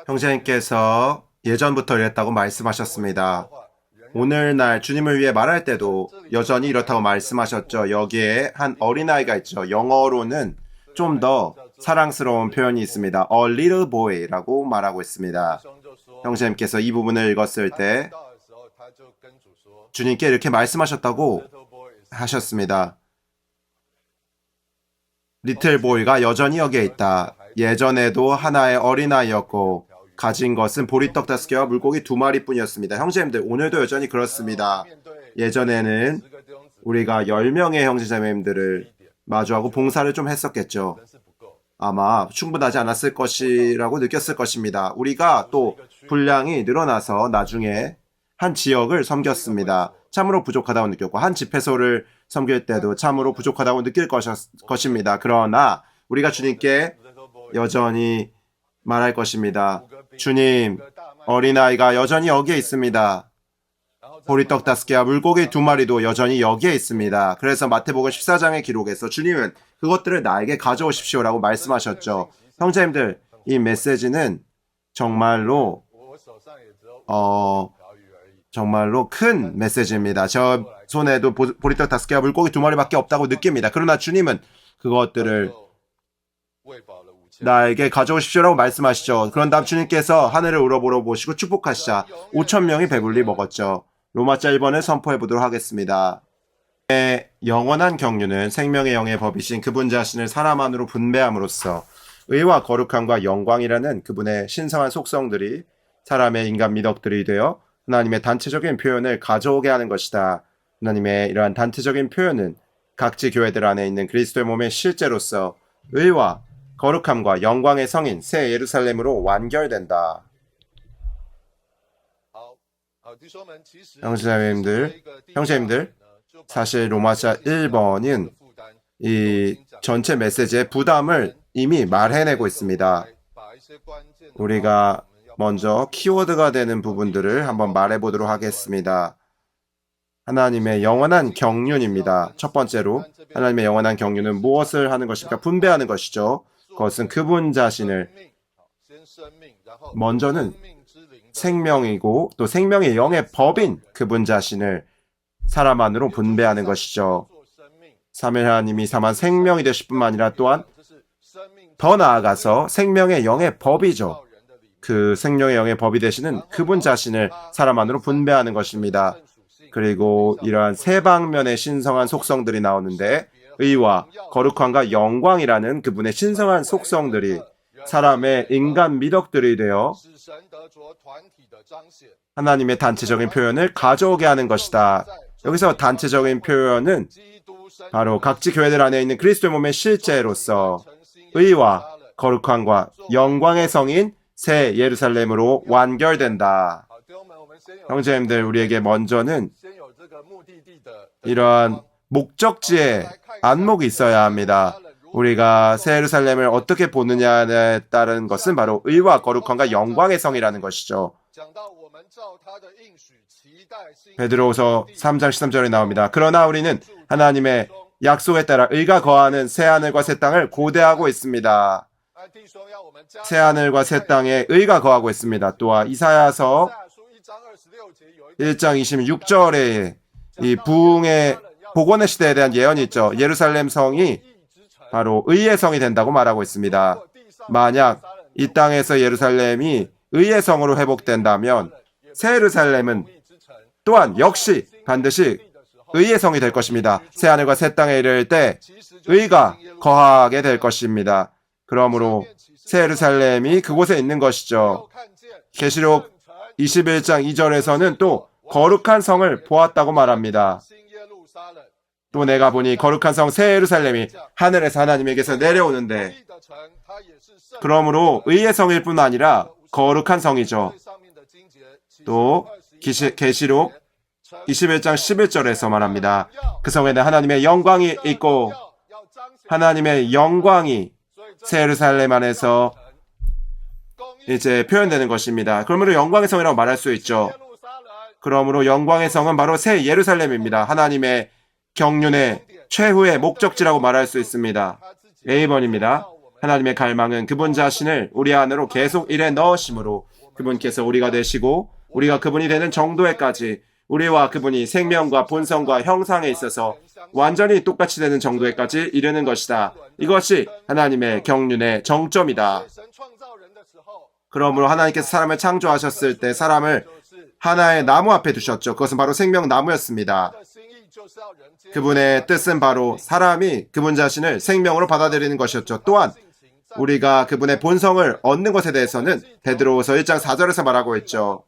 형제님께서 예전부터 이랬다고 말씀하셨습니다. 오늘날 주님을 위해 말할 때도 여전히 이렇다고 말씀하셨죠. 여기에 한 어린아이가 있죠. 영어로는 좀 더 사랑스러운 표현이 있습니다. A little boy라고 말하고 있습니다. 형제님께서 이 부분을 읽었을 때 주님께 이렇게 말씀하셨다고 하셨습니다. 리틀 보이가 여전히 여기에 있다. 예전에도 하나의 어린아이였고 가진 것은 보리떡 5개와 물고기 2마리뿐이었습니다. 형제님들, 오늘도 여전히 그렇습니다. 예전에는 우리가 10명의 형제자매님들을 마주하고 봉사를 좀 했었겠죠. 아마 충분하지 않았을 것이라고 느꼈을 것입니다. 우리가 또 분량이 늘어나서 나중에 한 지역을 섬겼습니다. 참으로 부족하다고 느꼈고 한 집회소를 섬길 때도 참으로 부족하다고 느낄 것입니다. 그러나 우리가 주님께 여전히 말할 것입니다. 주님, 어린아이가 여전히 여기에 있습니다. 보리떡 5개와 물고기 2마리도 여전히 여기에 있습니다. 그래서 마태복음 14장의 기록에서 주님은 그것들을 나에게 가져오십시오라고 말씀하셨죠. 형제님들, 이 메시지는 정말로 큰 메시지입니다. 저 손에도 보리떡 5개와 물고기 2마리밖에 없다고 느낍니다. 그러나 주님은 그것들을 나에게 가져오십시오라고 말씀하시죠. 그런 다음 주님께서 하늘을 우러보시고 축복하시자 5,000명이 배불리 먹었죠. 로마자 1번을 선포해 보도록 하겠습니다. 영원한 경륜은 생명의 영의 법이신 그분 자신을 사람 안으로 분배함으로써 의와 거룩함과 영광이라는 그분의 신성한 속성들이 사람의 인간 미덕들이 되어 하나님의 단체적인 표현을 가져오게 하는 것이다. 하나님의 이러한 단체적인 표현은 각지 교회들 안에 있는 그리스도의 몸의 실제로서 의와 거룩함과 영광의 성인 새 예루살렘으로 완결된다. 형제님들, 사실 로마자 1번은 이 전체 메시지의 부담을 이미 말해내고 있습니다. 우리가 먼저 키워드가 되는 부분들을 한번 말해보도록 하겠습니다. 하나님의 영원한 경륜입니다. 첫 번째로 하나님의 영원한 경륜은 무엇을 하는 것입니까? 분배하는 것이죠. 그것은 그분 자신을 먼저는 생명이고 또 생명의 영의 법인 그분 자신을 사람 안으로 분배하는 것이죠. 삼위 하나님이 삼한 생명이 되실 뿐만 아니라 또한 더 나아가서 생명의 영의 법이죠. 그 생명의 영의 법이 되시는 그분 자신을 사람 안으로 분배하는 것입니다. 그리고 이러한 세 방면의 신성한 속성들이 나오는데 의와 거룩함과 영광이라는 그분의 신성한 속성들이 사람의 인간 미덕들이 되어 하나님의 단체적인 표현을 가져오게 하는 것이다. 여기서 단체적인 표현은 바로 각지 교회들 안에 있는 그리스도의 몸의 실제로서 의와 거룩함과 영광의 성인 새 예루살렘으로 완결된다. 형제님들, 우리에게 먼저는 이러한 목적지에 안목이 있어야 합니다. 우리가 새 예루살렘을 어떻게 보느냐에 따른 것은 바로 의와 거룩함과 영광의 성이라는 것이죠. 베드로후서 3장 13절에 나옵니다. 그러나 우리는 하나님의 약속에 따라 의가 거하는 새 하늘과 새 땅을 고대하고 있습니다. 새 하늘과 새 땅에 의가 거하고 있습니다. 또한 이사야서 1장 26절에 이 부흥의 복원의 시대에 대한 예언이 있죠. 예루살렘 성이 바로 의의 성이 된다고 말하고 있습니다. 만약 이 땅에서 예루살렘이 의의 성으로 회복된다면 새 예루살렘은 또한 역시 반드시 의의 성이 될 것입니다. 새 하늘과 새 땅에 이를 때 의가 거하게 될 것입니다. 그러므로 새 예루살렘이 그곳에 있는 것이죠. 계시록 21장 2절에서는 또 거룩한 성을 보았다고 말합니다. 또 내가 보니 거룩한 성 새 예루살렘이 하늘에서 하나님에게서 내려오는데, 그러므로 의의 성일 뿐 아니라 거룩한 성이죠. 또 계시록 21장 11절에서 말합니다. 그 성에는 하나님의 영광이 있고 하나님의 영광이 새 예루살렘 안에서 이제 표현되는 것입니다. 그러므로 영광의 성이라고 말할 수 있죠. 그러므로 영광의 성은 바로 새 예루살렘입니다. 하나님의 경륜의 최후의 목적지라고 말할 수 있습니다. A번입니다. 하나님의 갈망은 그분 자신을 우리 안으로 계속 일에 넣으심으로 그분께서 우리가 되시고 우리가 그분이 되는 정도에까지 우리와 그분이 생명과 본성과 형상에 있어서 완전히 똑같이 되는 정도에까지 이르는 것이다. 이것이 하나님의 경륜의 정점이다. 그러므로 하나님께서 사람을 창조하셨을 때 사람을 하나의 나무 앞에 두셨죠. 그것은 바로 생명나무였습니다. 그분의 뜻은 바로 사람이 그분 자신을 생명으로 받아들이는 것이었죠. 또한 우리가 그분의 본성을 얻는 것에 대해서는 베드로후서 1장 4절에서 말하고 있죠.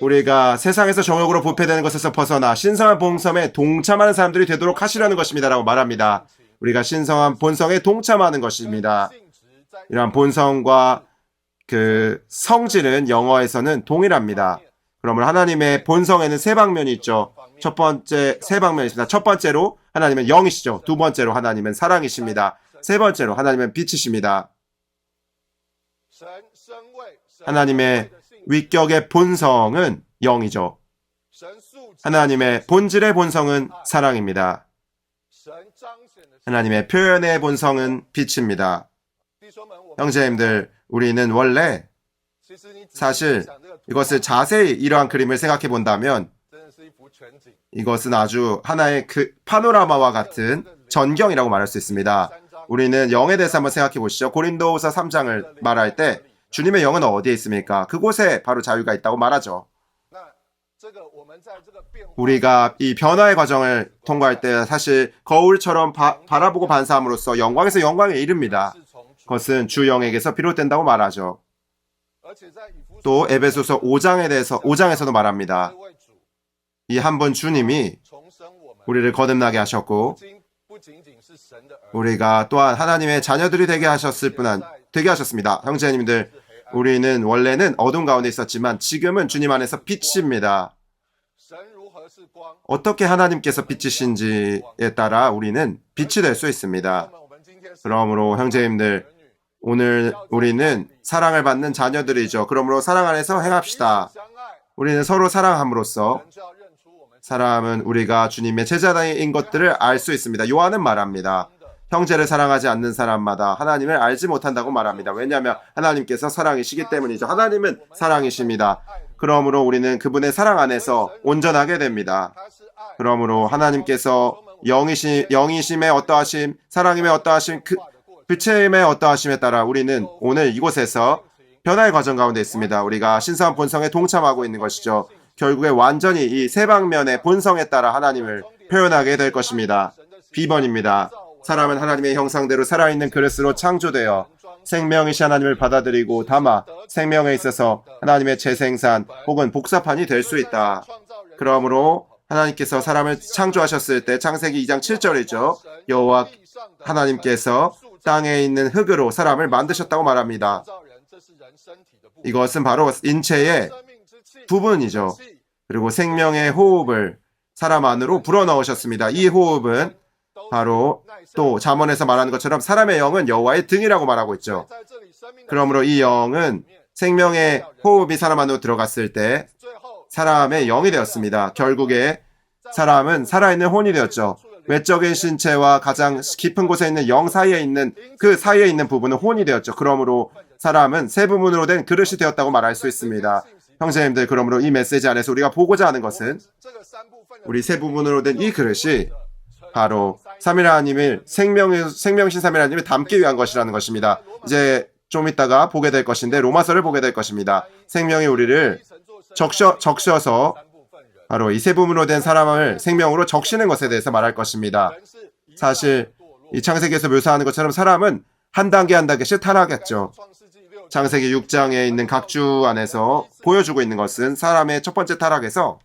우리가 세상에서 정욕으로 부패되는 것에서 벗어나 신성한 본성에 동참하는 사람들이 되도록 하시려는 것입니다. 라고 말합니다. 우리가 신성한 본성에 동참하는 것입니다. 이러한 본성과 그 성질은 영어에서는 동일합니다. 그러면 하나님의 본성에는 세 방면이 있죠. 세 방면이 있습니다. 첫 번째로 하나님은 영이시죠. 두 번째로 하나님은 사랑이십니다. 세 번째로 하나님은 빛이십니다. 하나님의 위격의 본성은 영이죠. 하나님의 본질의 본성은 사랑입니다. 하나님의 표현의 본성은 빛입니다. 형제님들, 우리는 원래 사실 이것을 자세히 이러한 그림을 생각해 본다면 이것은 아주 하나의 그 파노라마와 같은 전경이라고 말할 수 있습니다. 우리는 영에 대해서 한번 생각해 보시죠. 고린도후서 3장을 말할 때 주님의 영은 어디에 있습니까? 그곳에 바로 자유가 있다고 말하죠. 우리가 이 변화의 과정을 통과할 때 사실 거울처럼 바라보고 반사함으로써 영광에서 영광에 이릅니다. 그것은 주 영에게서 비롯된다고 말하죠. 또 에베소서 5장에서도 말합니다. 이 한 분 주님이 우리를 거듭나게 하셨고 우리가 또한 하나님의 자녀들이 되게 하셨습니다. 형제님들, 우리는 원래는 어둠 가운데 있었지만 지금은 주님 안에서 빛입니다. 어떻게 하나님께서 빛이신지에 따라 우리는 빛이 될 수 있습니다. 그러므로 형제님들, 오늘 우리는 사랑을 받는 자녀들이죠. 그러므로 사랑 안에서 행합시다. 우리는 서로 사랑함으로써 사람은 우리가 주님의 제자인 것들을 알 수 있습니다. 요한은 말합니다. 형제를 사랑하지 않는 사람마다 하나님을 알지 못한다고 말합니다. 왜냐하면 하나님께서 사랑이시기 때문이죠. 하나님은 사랑이십니다. 그러므로 우리는 그분의 사랑 안에서 온전하게 됩니다. 그러므로 하나님께서 영이심의 어떠하심, 사랑임의 어떠하심, 빛임의 어떠하심에 따라 우리는 오늘 이곳에서 변화의 과정 가운데 있습니다. 우리가 신성한 본성에 동참하고 있는 것이죠. 결국에 완전히 이 세 방면의 본성에 따라 하나님을 표현하게 될 것입니다. B번입니다. 사람은 하나님의 형상대로 살아있는 그릇으로 창조되어 생명이신 하나님을 받아들이고 담아 생명에 있어서 하나님의 재생산 혹은 복사판이 될 수 있다. 그러므로 하나님께서 사람을 창조하셨을 때 창세기 2장 7절이죠. 여호와 하나님께서 땅에 있는 흙으로 사람을 만드셨다고 말합니다. 이것은 바로 인체의 부분이죠. 그리고 생명의 호흡을 사람 안으로 불어넣으셨습니다. 이 호흡은 바로 또 잠언에서 말하는 것처럼 사람의 영은 여호와의 등이라고 말하고 있죠. 그러므로 이 영은 생명의 호흡이 사람 안으로 들어갔을 때 사람의 영이 되었습니다. 결국에 사람은 살아있는 혼이 되었죠. 외적인 신체와 가장 깊은 곳에 있는 영 사이에 있는 그 사이에 있는 부분은 혼이 되었죠. 그러므로 사람은 세 부분으로 된 그릇이 되었다고 말할 수 있습니다. 형제님들, 그러므로 이 메시지 안에서 우리가 보고자 하는 것은 우리 세 부분으로 된 이 그릇이 바로 삼일 하나님을 생명신 삼일 하나님을 담기 위한 것이라는 것입니다. 이제 좀 이따가 보게 될 것인데 로마서를 보게 될 것입니다. 생명이 우리를 적셔서 바로 이 세 부분으로 된 사람을 생명으로 적시는 것에 대해서 말할 것입니다. 사실 이 창세기에서 묘사하는 것처럼 사람은 한 단계 한 단계씩 타락했죠. 창세기 6장에 있는 각주 안에서 보여주고 있는 것은 사람의 첫 번째 타락에서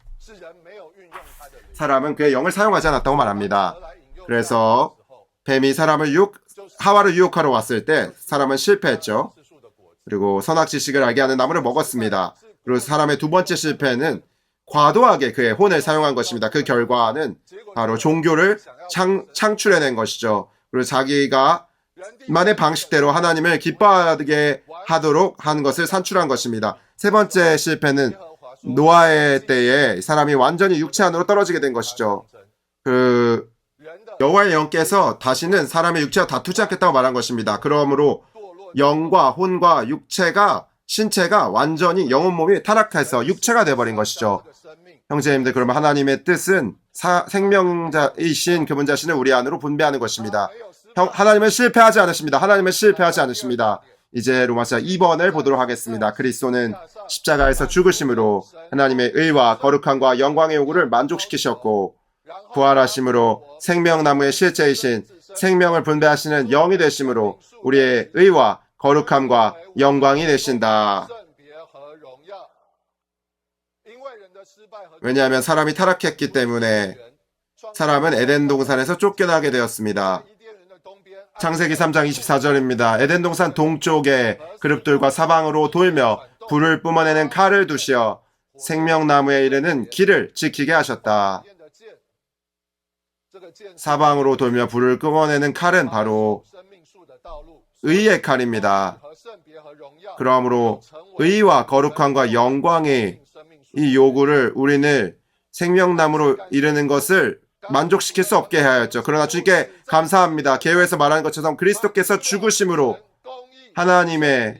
사람은 그의 영을 사용하지 않았다고 말합니다. 그래서 뱀이 하와를 유혹하러 왔을 때 사람은 실패했죠. 그리고 선악 지식을 알게 하는 나무를 먹었습니다. 그리고 사람의 두 번째 실패는 과도하게 그의 혼을 사용한 것입니다. 그 결과는 바로 종교를 창출해낸 것이죠. 그리고 자기가 만의 방식대로 하나님을 기뻐하게 하도록 한 것을 산출한 것입니다. 세 번째 실패는 노아의 때에 사람이 완전히 육체 안으로 떨어지게 된 것이죠. 그 여호와의 영께서 다시는 사람의 육체와 다투지 않겠다고 말한 것입니다. 그러므로 영과 혼과 육체가 신체가 완전히 영혼 몸이 타락해서 육체가 되어버린 것이죠. 형제님들, 그러면 하나님의 뜻은 생명자이신 그분 자신을 우리 안으로 분배하는 것입니다. 하나님은 실패하지 않으십니다. 하나님은 실패하지 않으십니다. 이제 로마서 2번을 보도록 하겠습니다. 그리스도는 십자가에서 죽으심으로 하나님의 의와 거룩함과 영광의 요구를 만족시키셨고 부활하심으로 생명나무의 실제이신 생명을 분배하시는 영이 되심으로 우리의 의와 거룩함과 영광이 되신다. 왜냐하면 사람이 타락했기 때문에 사람은 에덴 동산에서 쫓겨나게 되었습니다. 창세기 3장 24절입니다. 에덴 동산 동쪽에 그룹들과 사방으로 돌며 불을 뿜어내는 칼을 두시어 생명나무에 이르는 길을 지키게 하셨다. 사방으로 돌며 불을 뿜어내는 칼은 바로 의의 칼입니다. 그러므로 의와 거룩함과 영광의 이 요구를 우리는 생명나무로 이르는 것을 만족시킬 수 없게 하였죠. 그러나 주님께 감사합니다. 개요에서 말하는 것처럼 그리스도께서 죽으심으로 하나님의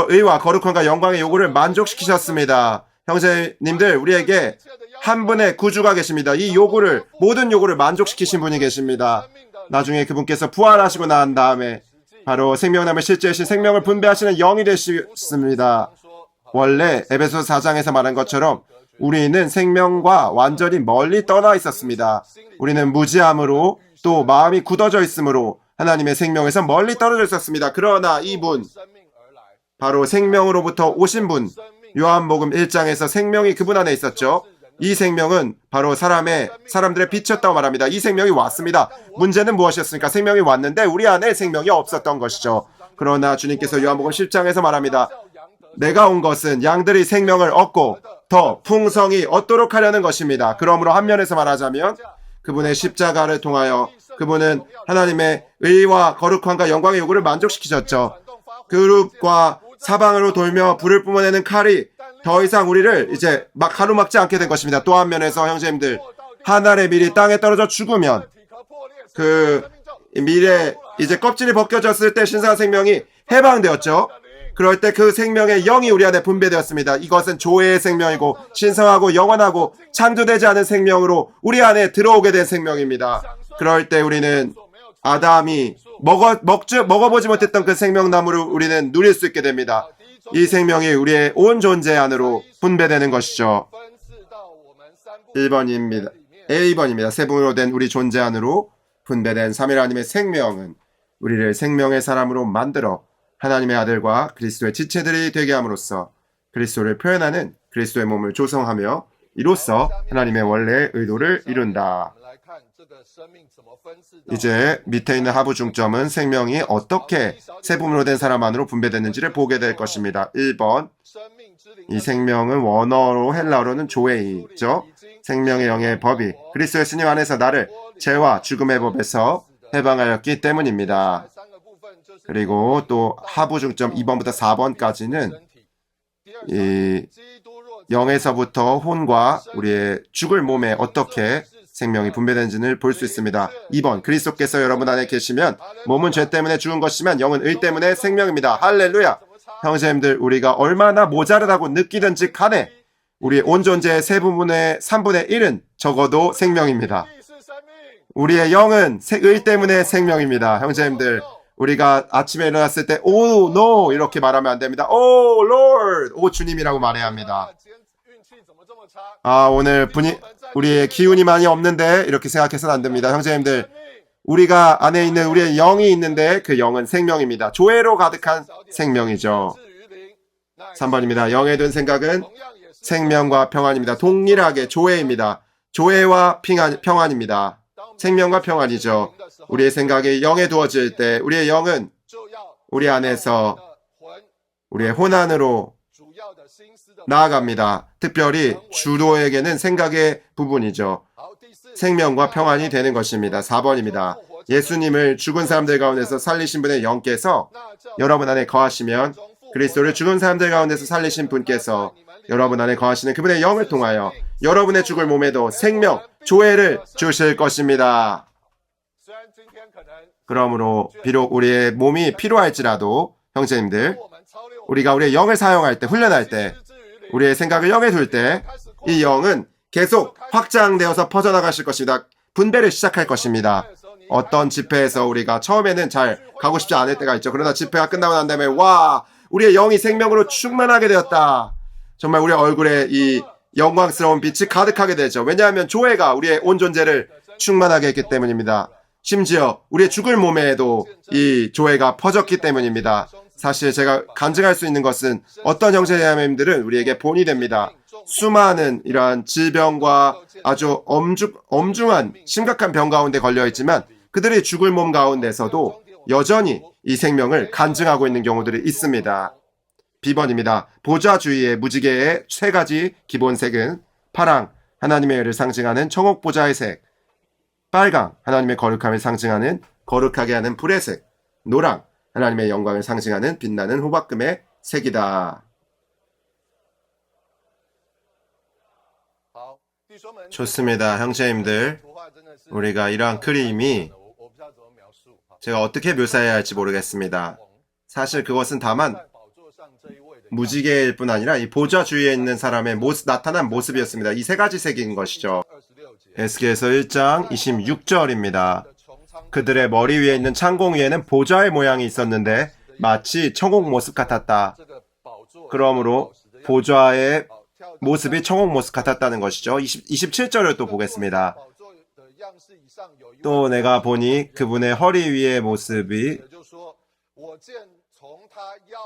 의와 거룩함과 영광의 요구를 만족시키셨습니다. 형제님들, 우리에게 한 분의 구주가 계십니다. 이 요구를, 모든 요구를 만족시키신 분이 계십니다. 나중에 그분께서 부활하시고 난 다음에 바로 생명나무의 실제이신 생명을 분배하시는 영이 되셨습니다. 원래 에베소서 4장에서 말한 것처럼 우리는 생명과 완전히 멀리 떠나 있었습니다. 우리는 무지함으로 또 마음이 굳어져 있으므로 하나님의 생명에서 멀리 떨어져 있었습니다. 그러나 이분, 바로 생명으로부터 오신 분, 요한복음 1장에서 생명이 그분 안에 있었죠. 이 생명은 바로 사람들의 빛이었다고 말합니다. 이 생명이 왔습니다. 문제는 무엇이었습니까? 생명이 왔는데 우리 안에 생명이 없었던 것이죠. 그러나 주님께서 요한복음 10장에서 말합니다. 내가 온 것은 양들이 생명을 얻고 더 풍성히 얻도록 하려는 것입니다. 그러므로 한 면에서 말하자면 그분의 십자가를 통하여 그분은 하나님의 의와 거룩함과 영광의 요구를 만족시키셨죠. 그룹과 사방으로 돌며 불을 뿜어내는 칼이 더 이상 우리를 이제 가로막지 않게 된 것입니다. 또 한 면에서 형제님들, 한 알의 밀이 땅에 떨어져 죽으면 그 밀에 이제 껍질이 벗겨졌을 때 신성한 생명이 해방되었죠. 그럴 때 그 생명의 영이 우리 안에 분배되었습니다. 이것은 조회의 생명이고 신성하고 영원하고 창조되지 않은 생명으로 우리 안에 들어오게 된 생명입니다. 그럴 때 우리는 아담이 먹어보지 못했던 그 생명나무를 우리는 누릴 수 있게 됩니다. 이 생명이 우리의 온 존재 안으로 분배되는 것이죠. 1번입니다. A번입니다. 세분으로 된 우리 존재 안으로 분배된 삼일 하나님의 생명은 우리를 생명의 사람으로 만들어 하나님의 아들과 그리스도의 지체들이 되게 함으로써 그리스도를 표현하는 그리스도의 몸을 조성하며 이로써 하나님의 원래의 의도를 이룬다. 이제 밑에 있는 하부 중점은 생명이 어떻게 세 부분으로 된 사람 안으로 분배됐는지를 보게 될 것입니다. 1번, 이 생명은 원어로 헬라어로는 조에이죠. 생명의 영의 법이 그리스도의 스님 안에서 나를 죄와 죽음의 법에서 해방하였기 때문입니다. 그리고 또 하부 중점 2번부터 4번까지는 이 영에서부터 혼과 우리의 죽을 몸에 어떻게 생명이 분배되는지를 볼 수 있습니다. 2번, 그리스도께서 여러분 안에 계시면 몸은 죄 때문에 죽은 것이지만 영은 의 때문에 생명입니다. 할렐루야! 형제님들, 우리가 얼마나 모자르다고 느끼든지 간에 우리의 온 존재의 3분의 3분의 1은 적어도 생명입니다. 우리의 영은 의 때문에 생명입니다. 형제님들, 우리가 아침에 일어났을 때 오, 노 이렇게 말하면 안 됩니다. 오, Lord! 오, 주님이라고 말해야 합니다. 아, 오늘 우리의 기운이 많이 없는데 이렇게 생각해서는 안 됩니다. 형제님들, 우리가 안에 있는 우리의 영이 있는데 그 영은 생명입니다. 조회로 가득한 생명이죠. 3번입니다. 영에 든 생각은 생명과 평안입니다. 동일하게 조회입니다. 조회와 평안입니다. 생명과 평안이죠. 우리의 생각이 영에 두어질 때 우리의 영은 우리 안에서 우리의 혼 안으로 나아갑니다. 특별히 주도에게는 생각의 부분이죠. 생명과 평안이 되는 것입니다. 4번입니다. 예수님을 죽은 사람들 가운데서 살리신 분의 영께서 여러분 안에 거하시면 그리스도를 죽은 사람들 가운데서 살리신 분께서 여러분 안에 거하시는 그분의 영을 통하여 여러분의 죽을 몸에도 생명, 조회를 주실 것입니다. 그러므로 비록 우리의 몸이 필요할지라도 형제님들, 우리가 우리의 영을 사용할 때, 훈련할 때, 우리의 생각을 영에 둘 때 이 영은 계속 확장되어서 퍼져나가실 것입니다. 분배를 시작할 것입니다. 어떤 집회에서 우리가 처음에는 잘 가고 싶지 않을 때가 있죠. 그러나 집회가 끝나고 난 다음에 와, 우리의 영이 생명으로 충만하게 되었다. 정말 우리의 얼굴에 이 영광스러운 빛이 가득하게 되죠. 왜냐하면 조회가 우리의 온 존재를 충만하게 했기 때문입니다. 심지어 우리의 죽을 몸에도 이 조회가 퍼졌기 때문입니다. 사실 제가 간증할 수 있는 것은 어떤 형제자매님들은 우리에게 본이 됩니다. 수많은 이러한 질병과 아주 엄중한 심각한 병 가운데 걸려있지만 그들의 죽을 몸 가운데서도 여전히 이 생명을 간증하고 있는 경우들이 있습니다. 비번입니다. 보좌 주위의 무지개의 세 가지 기본색은 파랑, 하나님의 의를 상징하는 청옥 보좌의 색, 빨강, 하나님의 거룩함을 상징하는 거룩하게 하는 불의 색, 노랑, 하나님의 영광을 상징하는 빛나는 호박금의 색이다. 좋습니다. 형제님들, 우리가 이러한 그림이 제가 어떻게 묘사해야 할지 모르겠습니다. 사실 그것은 다만 무지개일 뿐 아니라 이 보좌 주위에 있는 사람의 나타난 모습이었습니다. 이 세 가지 색인 것이죠. 에스겔서 1장 26절입니다. 그들의 머리 위에 있는 창공 위에는 보좌의 모양이 있었는데 마치 청옥 모습 같았다. 그러므로 보좌의 모습이 청옥 모습 같았다는 것이죠. 27절을 또 보겠습니다. 또 내가 보니 그분의 허리 위의 모습이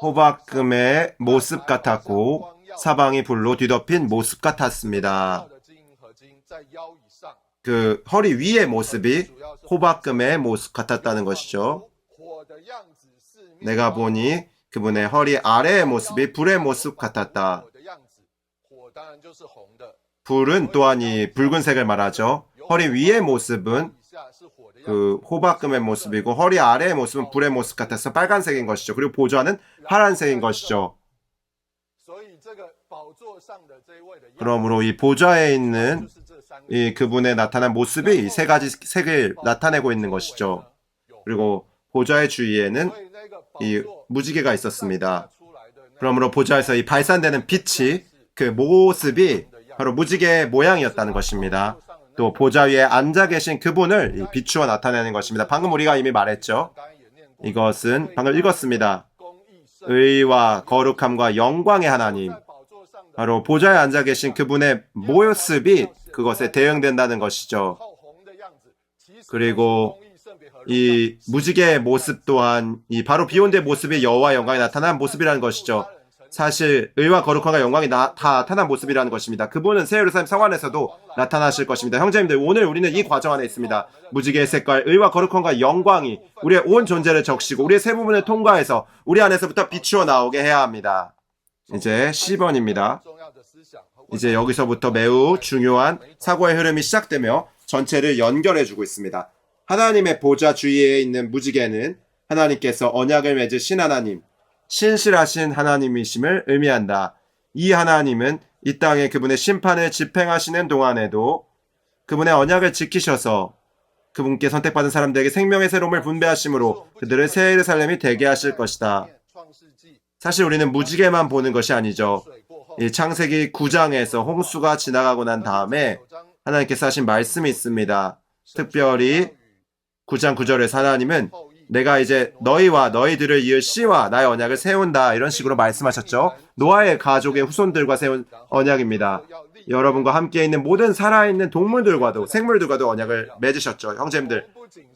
호박금의 모습 같았고 사방이 불로 뒤덮인 모습 같았습니다. 그 허리 위의 모습이 호박금의 모습 같았다는 것이죠. 내가 보니 그분의 허리 아래의 모습이 불의 모습 같았다. 불은 또한 이 붉은색을 말하죠. 허리 위의 모습은 그 호박금의 모습이고 허리 아래의 모습은 불의 모습 같아서 빨간색인 것이죠. 그리고 보좌는 파란색인 것이죠. 그러므로 이 보좌에 있는 이 그분의 나타난 모습이 이 세 가지 색을 나타내고 있는 것이죠. 그리고 보좌의 주위에는 이 무지개가 있었습니다. 그러므로 보좌에서 이 발산되는 빛이 그 모습이 바로 무지개 모양이었다는 것입니다. 또 보좌 위에 앉아 계신 그분을 비추어 나타내는 것입니다. 방금 우리가 이미 말했죠. 이것은 방금 읽었습니다. 의와 거룩함과 영광의 하나님, 바로 보좌에 앉아 계신 그분의 모습이 그것에 대응된다는 것이죠. 그리고 이 무지개의 모습 또한 이 바로 비온대의 모습이 여호와의 영광이 나타난 모습이라는 것이죠. 사실 의와 거룩함과 영광이 다 나타난 모습이라는 것입니다. 그분은 새 예루살렘 성 안에서도 나타나실 것입니다. 형제님들, 오늘 우리는 이 과정 안에 있습니다. 무지개의 색깔, 의와 거룩함과 영광이 우리의 온 존재를 적시고 우리의 세 부분을 통과해서 우리 안에서부터 비추어 나오게 해야 합니다. 이제 10번입니다. 이제 여기서부터 매우 중요한 사고의 흐름이 시작되며 전체를 연결해주고 있습니다. 하나님의 보좌 주위에 있는 무지개는 하나님께서 언약을 맺으신 하나님, 신실하신 하나님이심을 의미한다. 이 하나님은 이 땅에 그분의 심판을 집행하시는 동안에도 그분의 언약을 지키셔서 그분께 선택받은 사람들에게 생명의 새로움을 분배하심으로 그들을 새 예루살렘이 되게 하실 것이다. 사실 우리는 무지개만 보는 것이 아니죠. 이 창세기 9장에서 홍수가 지나가고 난 다음에 하나님께서 하신 말씀이 있습니다. 특별히 9장 9절에서 하나님은 내가 이제 너희와 너희들을 이을 씨와 나의 언약을 세운다, 이런 식으로 말씀하셨죠. 노아의 가족의 후손들과 세운 언약입니다. 여러분과 함께 있는 모든 살아있는 동물들과도 생물들과도 언약을 맺으셨죠. 형제님들,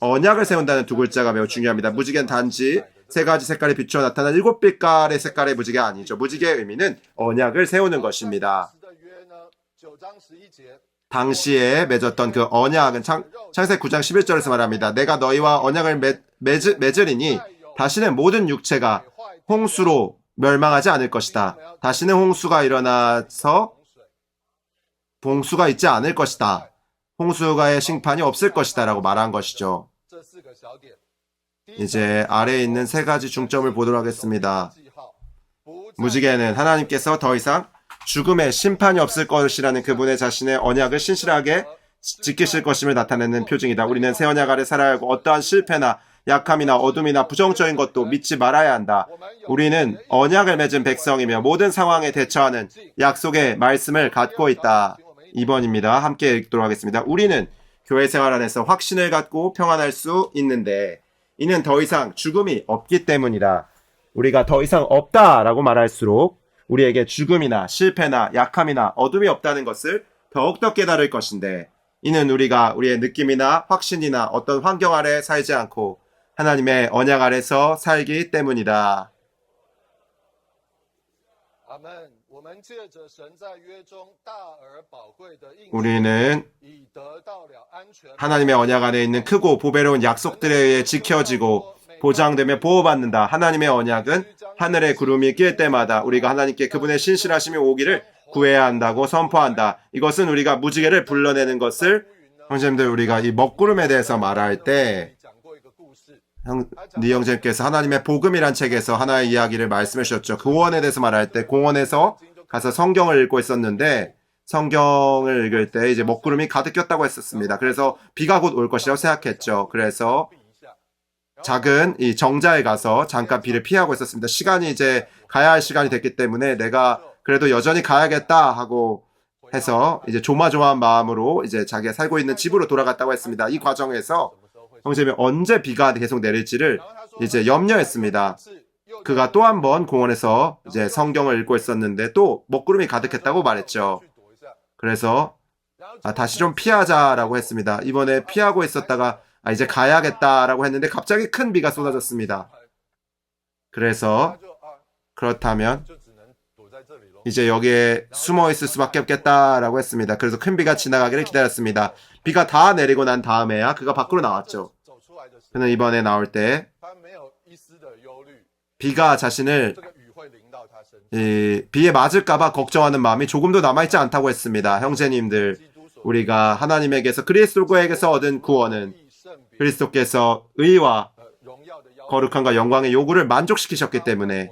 언약을 세운다는 두 글자가 매우 중요합니다. 무지개는 단지 세 가지 색깔이 비추어 나타난 7빛깔의 색깔의 무지개가 아니죠. 무지개의 의미는 언약을 세우는 것입니다. 당시에 맺었던 그 언약은 창세기 9장 11절에서 말합니다. 내가 너희와 언약을 맺으리니 다시는 모든 육체가 홍수로 멸망하지 않을 것이다. 다시는 홍수가 일어나서 봉수가 있지 않을 것이다. 홍수가의 심판이 없을 것이다 라고 말한 것이죠. 이제 아래에 있는 세 가지 중점을 보도록 하겠습니다. 무지개는 하나님께서 더 이상 죽음의 심판이 없을 것이라는 그분의 자신의 언약을 신실하게 지키실 것임을 나타내는 표징이다. 우리는 새 언약 아래 살아야 하고 어떠한 실패나 약함이나 어둠이나 부정적인 것도 믿지 말아야 한다. 우리는 언약을 맺은 백성이며 모든 상황에 대처하는 약속의 말씀을 갖고 있다. 2번입니다. 함께 읽도록 하겠습니다. 우리는 교회 생활 안에서 확신을 갖고 평안할 수 있는데 이는 더 이상 죽음이 없기 때문이다. 우리가 더 이상 없다라고 말할수록 우리에게 죽음이나 실패나 약함이나 어둠이 없다는 것을 더욱더 깨달을 것인데 이는 우리가 우리의 느낌이나 확신이나 어떤 환경 아래 살지 않고 하나님의 언약 아래서 살기 때문이다. 우리는 하나님의 언약 안에 있는 크고 보배로운 약속들에 의해 지켜지고 보장되며 보호받는다. 하나님의 언약은 하늘의 구름이 낄 때마다 우리가 하나님께 그분의 신실하심이 오기를 구해야 한다고 선포한다. 이것은 우리가 무지개를 불러내는 것을 형제님들 우리가 이 먹구름에 대해서 말할 때 니 형제님께서 하나님의 복음이란 책에서 하나의 이야기를 말씀해 주셨죠. 공원에 대해서 말할 때 공원에서 가서 성경을 읽고 있었는데 성경을 읽을 때 이제 먹구름이 가득 꼈다고 했었습니다. 그래서 비가 곧 올 것이라고 생각했죠. 그래서 작은 이 정자에 가서 잠깐 비를 피하고 있었습니다. 시간이 이제 가야 할 시간이 됐기 때문에 내가 그래도 여전히 가야겠다 하고 해서 이제 조마조마한 마음으로 이제 자기가 살고 있는 집으로 돌아갔다고 했습니다. 이 과정에서 형제님이 언제 비가 계속 내릴지를 이제 염려했습니다. 그가 또 한 번 공원에서 이제 성경을 읽고 있었는데 또 먹구름이 가득했다고 말했죠. 그래서 다시 좀 피하자라고 했습니다. 이번에 피하고 있었다가 이제 가야겠다라고 했는데 갑자기 큰 비가 쏟아졌습니다. 그래서 그렇다면 이제 여기에 숨어 있을 수밖에 없겠다라고 했습니다. 그래서 큰 비가 지나가기를 기다렸습니다. 비가 다 내리고 난 다음에야 그가 밖으로 나왔죠. 그는 이번에 나올 때 비가 자신을 비에 맞을까봐 걱정하는 마음이 조금도 남아있지 않다고 했습니다. 형제님들, 우리가 하나님에게서 그리스도에게서 얻은 구원은 그리스도께서 의와 거룩함과 영광의 요구를 만족시키셨기 때문에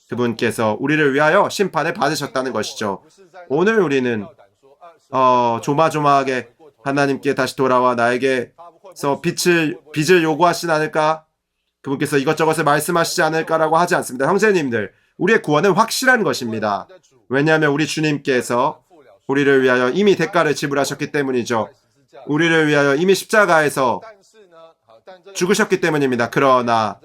그분께서 우리를 위하여 심판을 받으셨다는 것이죠. 오늘 우리는 조마조마하게 하나님께 다시 돌아와 나에게서 빚을 요구하시지 않을까? 그분께서 이것저것을 말씀하시지 않을까라고 하지 않습니다. 형제님들, 우리의 구원은 확실한 것입니다. 왜냐하면 우리 주님께서 우리를 위하여 이미 대가를 지불하셨기 때문이죠. 우리를 위하여 이미 십자가에서 죽으셨기 때문입니다. 그러나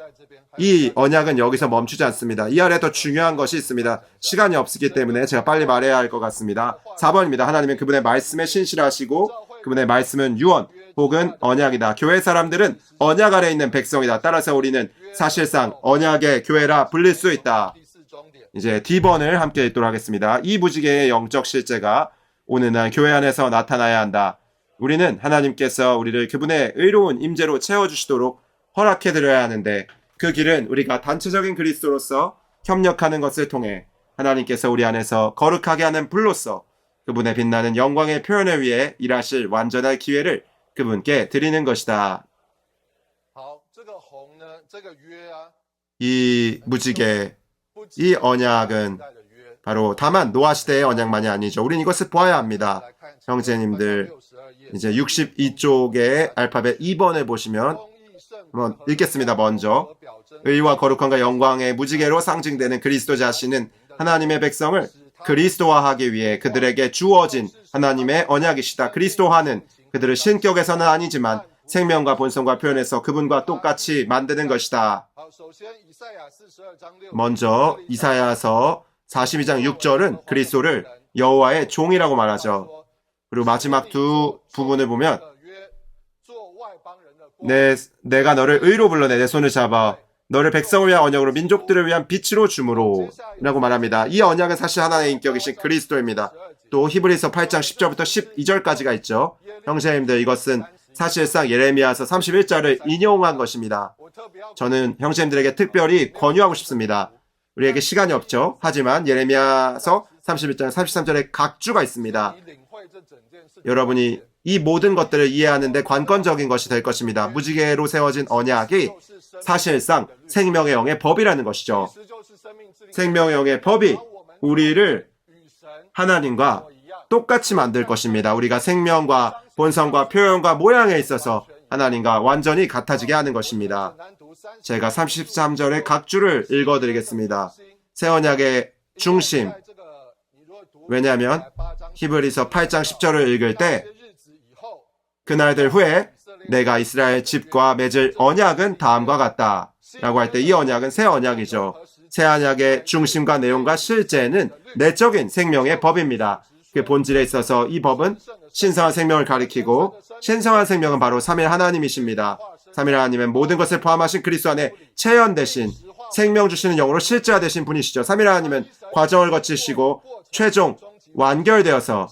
이 언약은 여기서 멈추지 않습니다. 이 아래 더 중요한 것이 있습니다. 시간이 없기 때문에 제가 빨리 말해야 할 것 같습니다. 4번입니다. 하나님은 그분의 말씀에 신실하시고 그분의 말씀은 유언 혹은 언약이다. 교회 사람들은 언약 아래 있는 백성이다. 따라서 우리는 사실상 언약의 교회라 불릴 수 있다. 이제 D번을 함께 읽도록 하겠습니다. 이 무지개의 영적 실제가 오늘날 교회 안에서 나타나야 한다. 우리는 하나님께서 우리를 그분의 의로운 임재로 채워주시도록 허락해드려야 하는데 그 길은 우리가 단체적인 그리스도로서 협력하는 것을 통해 하나님께서 우리 안에서 거룩하게 하는 불로서 그분의 빛나는 영광의 표현을 위해 일하실 완전한 기회를 그분께 드리는 것이다. 이 무지개, 이 언약은 바로 다만 노아 시대의 언약만이 아니죠. 우린 이것을 보아야 합니다. 형제님들, 이제 62쪽의 알파벳 2번을 보시면 한번 읽겠습니다. 먼저 의와 거룩함과 영광의 무지개로 상징되는 그리스도 자신은 하나님의 백성을 그리스도화하기 위해 그들에게 주어진 하나님의 언약이시다. 그리스도화는 그들을 신격에서는 아니지만 생명과 본성과 표현에서 그분과 똑같이 만드는 것이다. 먼저 이사야서 42장 6절은 그리스도를 여호와의 종이라고 말하죠. 그리고 마지막 두 부분을 보면 내가 너를 의로 불러내 내 손을 잡아 너를 백성을 위한 언약으로 민족들을 위한 빛으로 주므로 라고 말합니다. 이 언약은 사실 하나의 인격이신 그리스도입니다. 또 히브리서 8장 10절부터 12절까지가 있죠. 형제님들, 이것은 사실상 예레미야서 31절을 인용한 것입니다. 저는 형제님들에게 특별히 권유하고 싶습니다. 우리에게 시간이 없죠. 하지만 예레미야서 31장 33절에 각주가 있습니다. 여러분이 이 모든 것들을 이해하는데 관건적인 것이 될 것입니다. 무지개로 세워진 언약이 사실상 생명의 영의 법이라는 것이죠. 생명의 영의 법이 우리를 하나님과 똑같이 만들 것입니다. 우리가 생명과 본성과 표현과 모양에 있어서 하나님과 완전히 같아지게 하는 것입니다. 제가 33절의 각 줄을 읽어드리겠습니다. 새 언약의 중심. 왜냐하면 히브리서 8장 10절을 읽을 때 그날들 후에 내가 이스라엘 집과 맺을 언약은 다음과 같다 라고 할 때 이 언약은 새 언약이죠. 새 언약의 중심과 내용과 실제는 내적인 생명의 법입니다. 그 본질에 있어서 이 법은 신성한 생명을 가리키고 신성한 생명은 바로 삼위 하나님이십니다. 삼위 하나님은 모든 것을 포함하신 그리스도 안에 체현되신 생명 주시는 영으로 실제화되신 분이시죠. 삼위 하나님은 과정을 거치시고 최종 완결되어서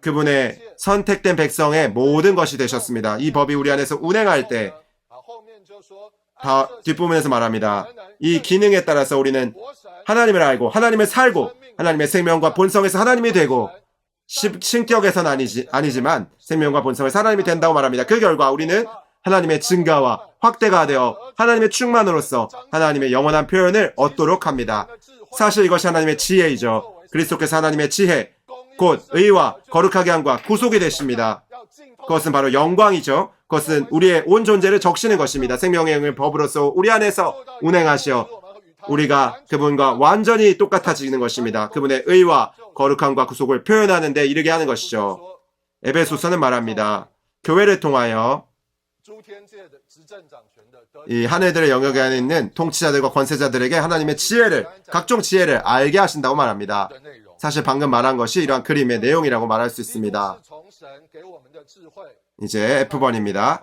그분의 선택된 백성의 모든 것이 되셨습니다. 이 법이 우리 안에서 운행할 때 뒷부분에서 말합니다. 이 기능에 따라서 우리는 하나님을 알고 하나님을 살고 하나님의 생명과 본성에서 하나님이 되고 신격에서는 아니지만 생명과 본성에서 하나님이 된다고 말합니다. 그 결과 우리는 하나님의 증가와 확대가 되어 하나님의 충만으로서 하나님의 영원한 표현을 얻도록 합니다. 사실 이것이 하나님의 지혜이죠. 그리스도께서 하나님의 지혜, 곧 의와 거룩하게 함과 구속이 되십니다. 그것은 바로 영광이죠. 그것은 우리의 온 존재를 적시는 것입니다. 생명의 영의 법으로서 우리 안에서 운행하시어 우리가 그분과 완전히 똑같아지는 것입니다. 그분의 의와 거룩함과 구속을 표현하는 데 이르게 하는 것이죠. 에베소서는 말합니다. 교회를 통하여 이 하늘들의 영역에 안에 있는 통치자들과 권세자들에게 하나님의 지혜를, 각종 지혜를 알게 하신다고 말합니다. 사실 방금 말한 것이 이러한 그림의 내용이라고 말할 수 있습니다. 이제 F번입니다.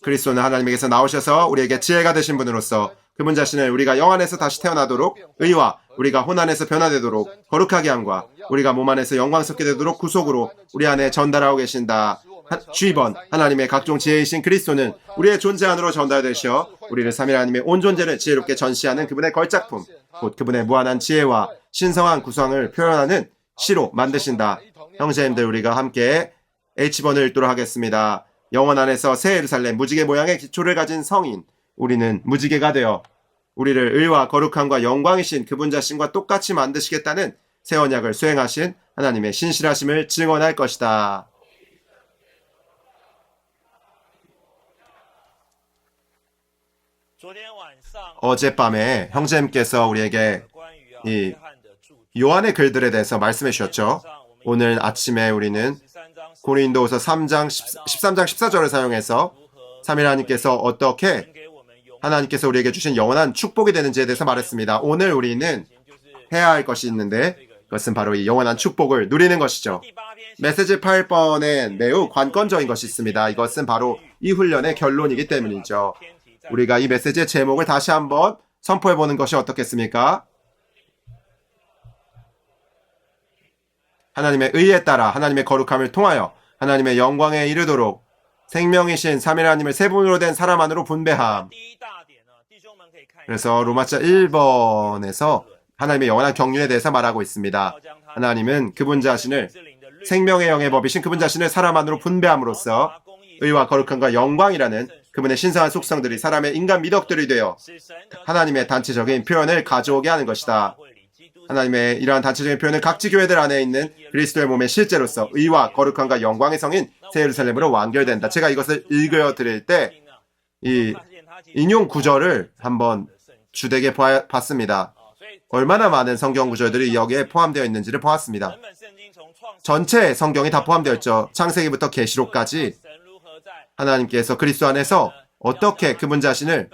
그리스도는 하나님에게서 나오셔서 우리에게 지혜가 되신 분으로서 그분 자신을 우리가 영 안에서 다시 태어나도록 의와 우리가 혼 안에서 변화되도록 거룩하게 함과 우리가 몸 안에서 영광스럽게 되도록 구속으로 우리 안에 전달하고 계신다. G번, 하나님의 각종 지혜이신 그리스도는 우리의 존재 안으로 전달되시어 우리를 삼위 하나님의 온 존재를 지혜롭게 전시하는 그분의 걸작품, 곧 그분의 무한한 지혜와 신성한 구성을 표현하는 시로 만드신다. 형제님들, 우리가 함께 H번을 읽도록 하겠습니다. 영원 안에서 새 예루살렘 무지개 모양의 기초를 가진 성인, 우리는 무지개가 되어 우리를 의와 거룩함과 영광이신 그분 자신과 똑같이 만드시겠다는 새 언약을 수행하신 하나님의 신실하심을 증언할 것이다. 어젯밤에 형제님께서 우리에게 이 요한의 글들에 대해서 말씀해 주셨죠. 오늘 아침에 우리는 고린도후서 13장 14절을 사용해서 삼위 하나님께서 어떻게 하나님께서 우리에게 주신 영원한 축복이 되는지에 대해서 말했습니다. 오늘 우리는 해야 할 것이 있는데 그것은 바로 이 영원한 축복을 누리는 것이죠. 메시지 8번에 매우 관건적인 것이 있습니다. 이것은 바로 이 훈련의 결론이기 때문이죠. 우리가 이 메시지의 제목을 다시 한번 선포해보는 것이 어떻겠습니까? 하나님의 의에 따라 하나님의 거룩함을 통하여 하나님의 영광에 이르도록 생명이신 삼위 하나님을 세 분으로 된 사람 안으로 분배함. 그래서 로마서 1번에서 하나님의 영원한 경륜에 대해서 말하고 있습니다. 하나님은 그분 자신을 생명의 영의 법이신 그분 자신을 사람 안으로 분배함으로써 의와 거룩함과 영광이라는 그분의 신성한 속성들이 사람의 인간 미덕들이 되어 하나님의 단체적인 표현을 가져오게 하는 것이다. 하나님의 이러한 단체적인 표현은 각지 교회들 안에 있는 그리스도의 몸의 실제로서 의와 거룩함과 영광의 성인 새 예루살렘으로 완결된다. 제가 이것을 읽어드릴 때 이 인용 구절을 한번 주되게 봤습니다. 얼마나 많은 성경 구절들이 여기에 포함되어 있는지를 보았습니다. 전체 성경이 다 포함되어 있죠. 창세기부터 계시록까지 하나님께서 그리스도 안에서 어떻게 그분 자신을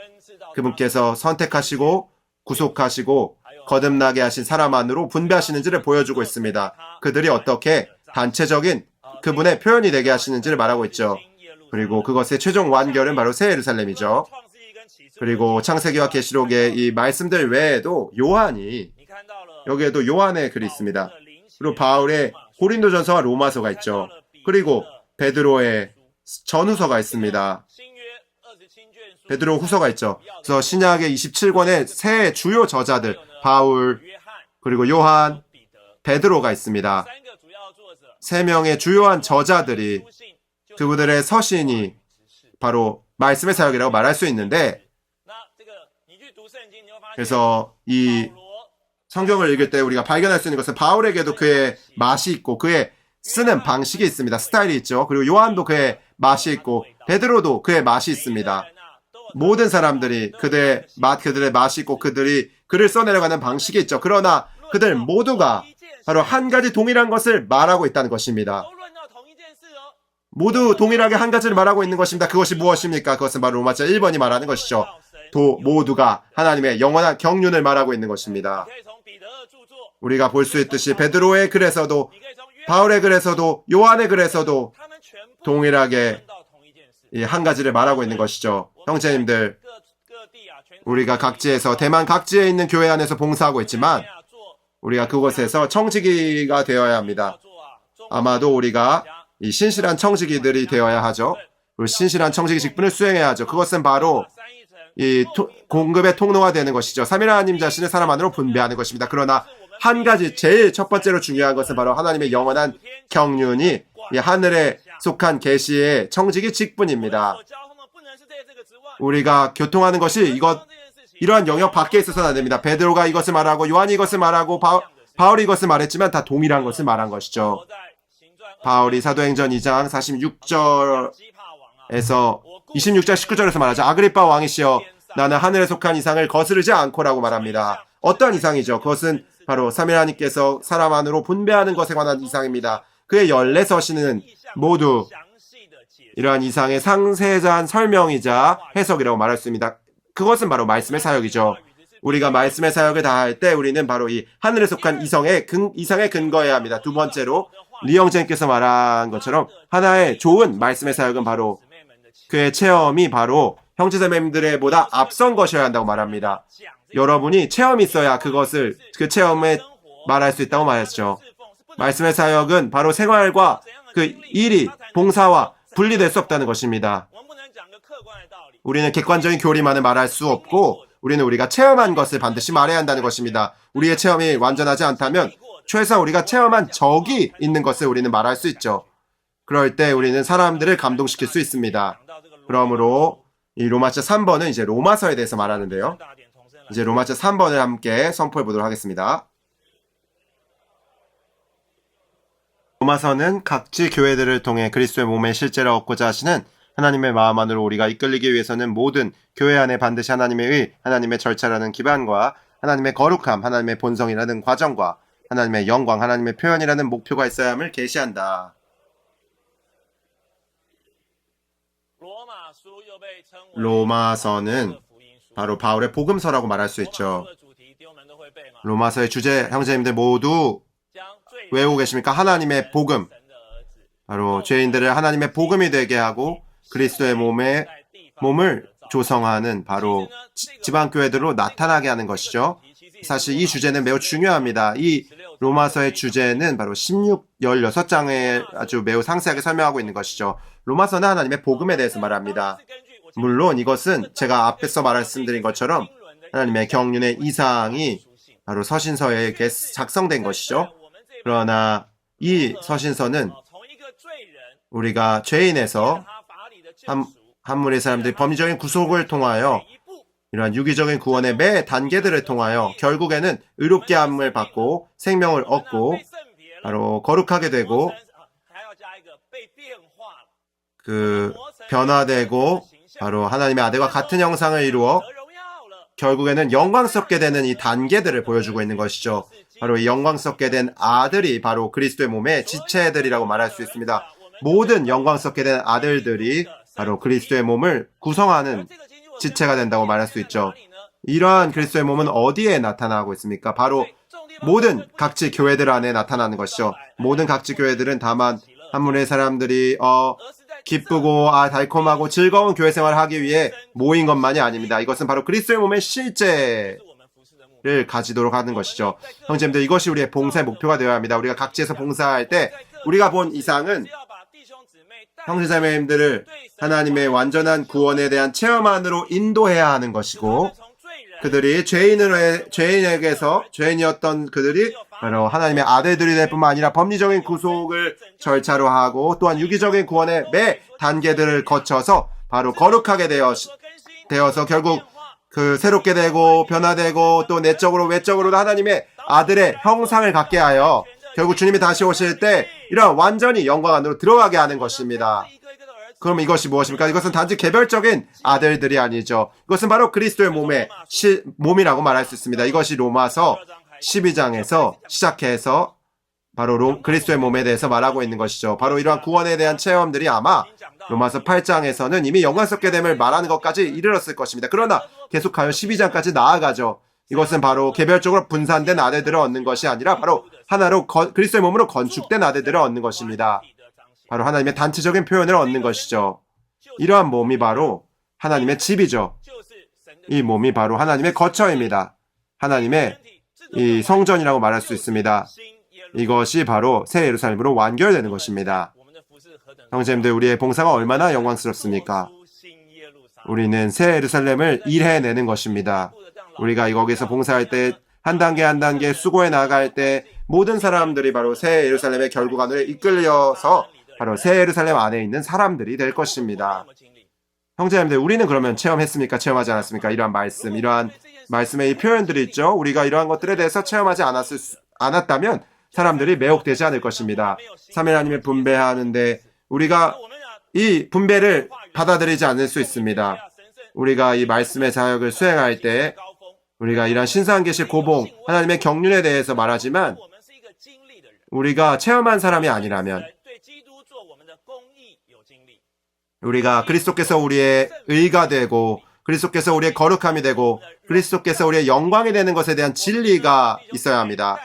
그분께서 선택하시고 구속하시고 거듭나게 하신 사람 안으로 분배하시는지를 보여주고 있습니다. 그들이 어떻게 단체적인 그분의 표현이 되게 하시는지를 말하고 있죠. 그리고 그것의 최종 완결은 바로 새 예루살렘이죠. 그리고 창세기와 계시록의 이 말씀들 외에도 요한이 여기에도 요한의 글이 있습니다. 그리고 바울의 고린도전서와 로마서가 있죠. 그리고 베드로의 전후서가 있습니다. 베드로 후서가 있죠. 그래서 신약의 27권의 세 주요 저자들 바울, 그리고 요한, 베드로가 있습니다. 세 명의 주요한 저자들이 그분들의 서신이 바로 말씀의 사역이라고 말할 수 있는데, 그래서 이 성경을 읽을 때 우리가 발견할 수 있는 것은 바울에게도 그의 맛이 있고 그의 쓰는 방식이 있습니다. 스타일이 있죠. 그리고 요한도 그의 맛이 있고 베드로도 그의 맛이 있습니다. 모든 사람들이 그들의 맛이 있고 그들이 글을 써내려가는 방식이 있죠. 그러나 그들 모두가 바로 한 가지 동일한 것을 말하고 있다는 것입니다. 모두 동일하게 한 가지를 말하고 있는 것입니다. 그것이 무엇입니까? 그것은 바로 로마서 1번이 말하는 것이죠. 모두가 하나님의 영원한 경륜을 말하고 있는 것입니다. 우리가 볼 수 있듯이 베드로의 글에서도 바울의 글에서도 요한의 글에서도 동일하게 이 한 가지를 말하고 있는 것이죠. 형제님들, 우리가 각지에서 대만 각지에 있는 교회 안에서 봉사하고 있지만 우리가 그곳에서 청지기가 되어야 합니다. 아마도 우리가 이 신실한 청지기들이 되어야 하죠. 그리고 신실한 청지기 직분을 수행해야 하죠. 그것은 바로 이 공급의 통로가 되는 것이죠. 삼위 하나님 자신을 사람 안으로 분배하는 것입니다. 그러나 한 가지 제일 첫 번째로 중요한 것은 바로 하나님의 영원한 경륜이 이 하늘에 속한 계시의 청지기 직분입니다. 우리가 교통하는 것이 이러한 영역 밖에 있어서는 안 됩니다. 베드로가 이것을 말하고 요한이 이것을 말하고 바울이 이것을 말했지만 다 동일한 것을 말한 것이죠. 바울이 사도행전 2장 46절에서 26절 19절에서 말하죠. 아그리빠 왕이시여 나는 하늘에 속한 이상을 거스르지 않고라고 말합니다. 어떤 이상이죠? 그것은 바로 삼위 하나님께서 사람 안으로 분배하는 것에 관한 이상입니다. 그의 14서신은 모두 이러한 이상의 상세한 설명이자 해석이라고 말할 수 있습니다. 그것은 바로 말씀의 사역이죠. 우리가 말씀의 사역을 다할 때 우리는 바로 이 하늘에 속한 이상에 근거해야 합니다. 두 번째로 리영젠께서 말한 것처럼 하나의 좋은 말씀의 사역은 바로 그의 체험이 바로 형제자매님들의 보다 앞선 것이어야 한다고 말합니다. 여러분이 체험이 있어야 그 체험에 말할 수 있다고 말했죠. 말씀의 사역은 바로 생활과 그 일이 봉사와 분리될 수 없다는 것입니다. 우리는 객관적인 교리만을 말할 수 없고 우리는 우리가 체험한 것을 반드시 말해야 한다는 것입니다. 우리의 체험이 완전하지 않다면 최소한 우리가 체험한 적이 있는 것을 우리는 말할 수 있죠. 그럴 때 우리는 사람들을 감동시킬 수 있습니다. 그러므로 이 로마서 3번은 이제 로마서에 대해서 말하는데요. 이제 로마서 3번을 함께 선포해 보도록 하겠습니다. 로마서는 각지 교회들을 통해 그리스도의 몸의 실제를 얻고자 하시는 하나님의 마음 안으로 우리가 이끌리기 위해서는 모든 교회 안에 반드시 하나님의 의, 하나님의 절차라는 기반과 하나님의 거룩함, 하나님의 본성이라는 과정과 하나님의 영광, 하나님의 표현이라는 목표가 있어야 함을 계시한다. 로마서는 바로 바울의 복음서라고 말할 수 있죠. 로마서의 주제 형제님들 모두 외우고 계십니까? 하나님의 복음. 바로 죄인들을 하나님의 복음이 되게 하고 그리스도의 몸을 조성하는 바로 지방교회들로 나타나게 하는 것이죠. 사실 이 주제는 매우 중요합니다. 이 로마서의 주제는 바로 16장에 아주 매우 상세하게 설명하고 있는 것이죠. 로마서는 하나님의 복음에 대해서 말합니다. 물론 이것은 제가 앞에서 말씀드린 것처럼 하나님의 경륜의 이상이 바로 서신서에 작성된 것이죠. 그러나 이 서신서는 우리가 죄인에서 한 무리의 사람들이 법리적인 구속을 통하여 이러한 유기적인 구원의 매 단계들을 통하여 결국에는 의롭게 함을 받고 생명을 얻고 바로 거룩하게 되고 변화되고 바로 하나님의 아들과 같은 형상을 이루어 결국에는 영광스럽게 되는 이 단계들을 보여주고 있는 것이죠. 바로 이 영광스럽게 된 아들이 바로 그리스도의 몸의 지체들이라고 말할 수 있습니다. 모든 영광스럽게 된 아들들이 바로 그리스도의 몸을 구성하는 지체가 된다고 말할 수 있죠. 이러한 그리스도의 몸은 어디에 나타나고 있습니까? 바로 모든 각지 교회들 안에 나타나는 것이죠. 모든 각지 교회들은 다만 한 무리의 사람들이 기쁘고 달콤하고 즐거운 교회 생활을 하기 위해 모인 것만이 아닙니다. 이것은 바로 그리스도의 몸의 실제를 가지도록 하는 것이죠. 형제님들, 이것이 우리의 봉사의 목표가 되어야 합니다. 우리가 각지에서 봉사할 때 우리가 본 이상은 형제자매님들을 하나님의 완전한 구원에 대한 체험 안으로 인도해야 하는 것이고, 그들이 죄인이었던 그들이 바로 하나님의 아들들이 될 뿐만 아니라 법리적인 구속을 절차로 하고 또한 유기적인 구원의 매 단계들을 거쳐서 바로 거룩하게 되어서 결국 새롭게 되고 변화되고 또 내적으로 외적으로도 하나님의 아들의 형상을 갖게 하여 결국 주님이 다시 오실 때 이런 완전히 영광 안으로 들어가게 하는 것입니다. 그럼 이것이 무엇입니까? 이것은 단지 개별적인 아들들이 아니죠. 이것은 바로 그리스도의 몸이라고 말할 수 있습니다. 이것이 로마서 12장에서 시작해서 바로 그리스도의 몸에 대해서 말하고 있는 것이죠. 바로 이러한 구원에 대한 체험들이 아마 로마서 8장에서는 이미 영광스럽게 됨을 말하는 것까지 이르렀을 것입니다. 그러나 계속하여 12장까지 나아가죠. 이것은 바로 개별적으로 분산된 아들들을 얻는 것이 아니라 바로 하나로 그리스도의 몸으로 건축된 아들들을 얻는 것입니다. 바로 하나님의 단체적인 표현을 얻는 것이죠. 이러한 몸이 바로 하나님의 집이죠. 이 몸이 바로 하나님의 거처입니다. 하나님의 이 성전이라고 말할 수 있습니다. 이것이 바로 새 예루살렘으로 완결되는 것입니다. 형제님들, 우리의 봉사가 얼마나 영광스럽습니까? 우리는 새 예루살렘을 일해내는 것입니다. 우리가 거기서 봉사할 때 한 단계 한 단계 수고해 나갈 때 모든 사람들이 바로 새 예루살렘의 결국 안으로 이끌려서 바로 새 예루살렘 안에 있는 사람들이 될 것입니다. 형제님들, 우리는 그러면 체험했습니까? 체험하지 않았습니까? 이러한 말씀의 이 표현들이 있죠. 우리가 이러한 것들에 대해서 체험하지 않았다면 사람들이 매혹되지 않을 것입니다. 삼위 하나님의 분배하는데 우리가 이 분배를 받아들이지 않을 수 있습니다. 우리가 이 말씀의 사역을 수행할 때 우리가 이러한 신성계시 고봉, 하나님의 경륜에 대해서 말하지만 우리가 체험한 사람이 아니라면 우리가 그리스도께서 우리의 의가 되고 그리스도께서 우리의 거룩함이 되고 그리스도께서 우리의 영광이 되는 것에 대한 진리가 있어야 합니다.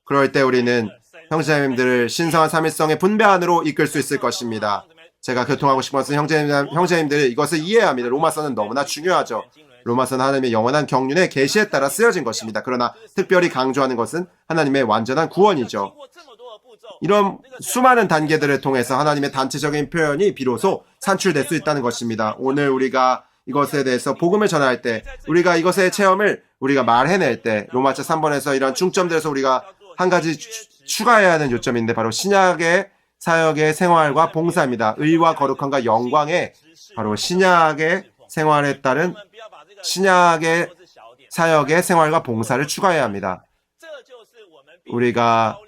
그럴 때 우리는 형제님들을 신성한 삼위성의 분배 안으로 이끌 수 있을 것입니다. 제가 교통하고 싶은 것은 형제님들이 이것을 이해해야 합니다. 로마서는 너무나 중요하죠. 로마서는 하나님의 영원한 경륜의 계시에 따라 쓰여진 것입니다. 그러나 특별히 강조하는 것은 하나님의 완전한 구원이죠. 이런 수많은 단계들을 통해서 하나님의 단체적인 표현이 비로소 산출될 수 있다는 것입니다. 오늘 우리가 이것에 대해서 복음을 전할 때, 우리가 이것의 체험을 우리가 말해낼 때, 로마서 3번에서 이런 중점들에서 우리가 한 가지 추가해야 하는 요점인데 바로 신약의 사역의 생활과 봉사입니다. 의와 거룩함과 영광의 바로 신약의 생활에 따른 신약의 사역의 생활과 봉사를 추가해야 합니다. 우리가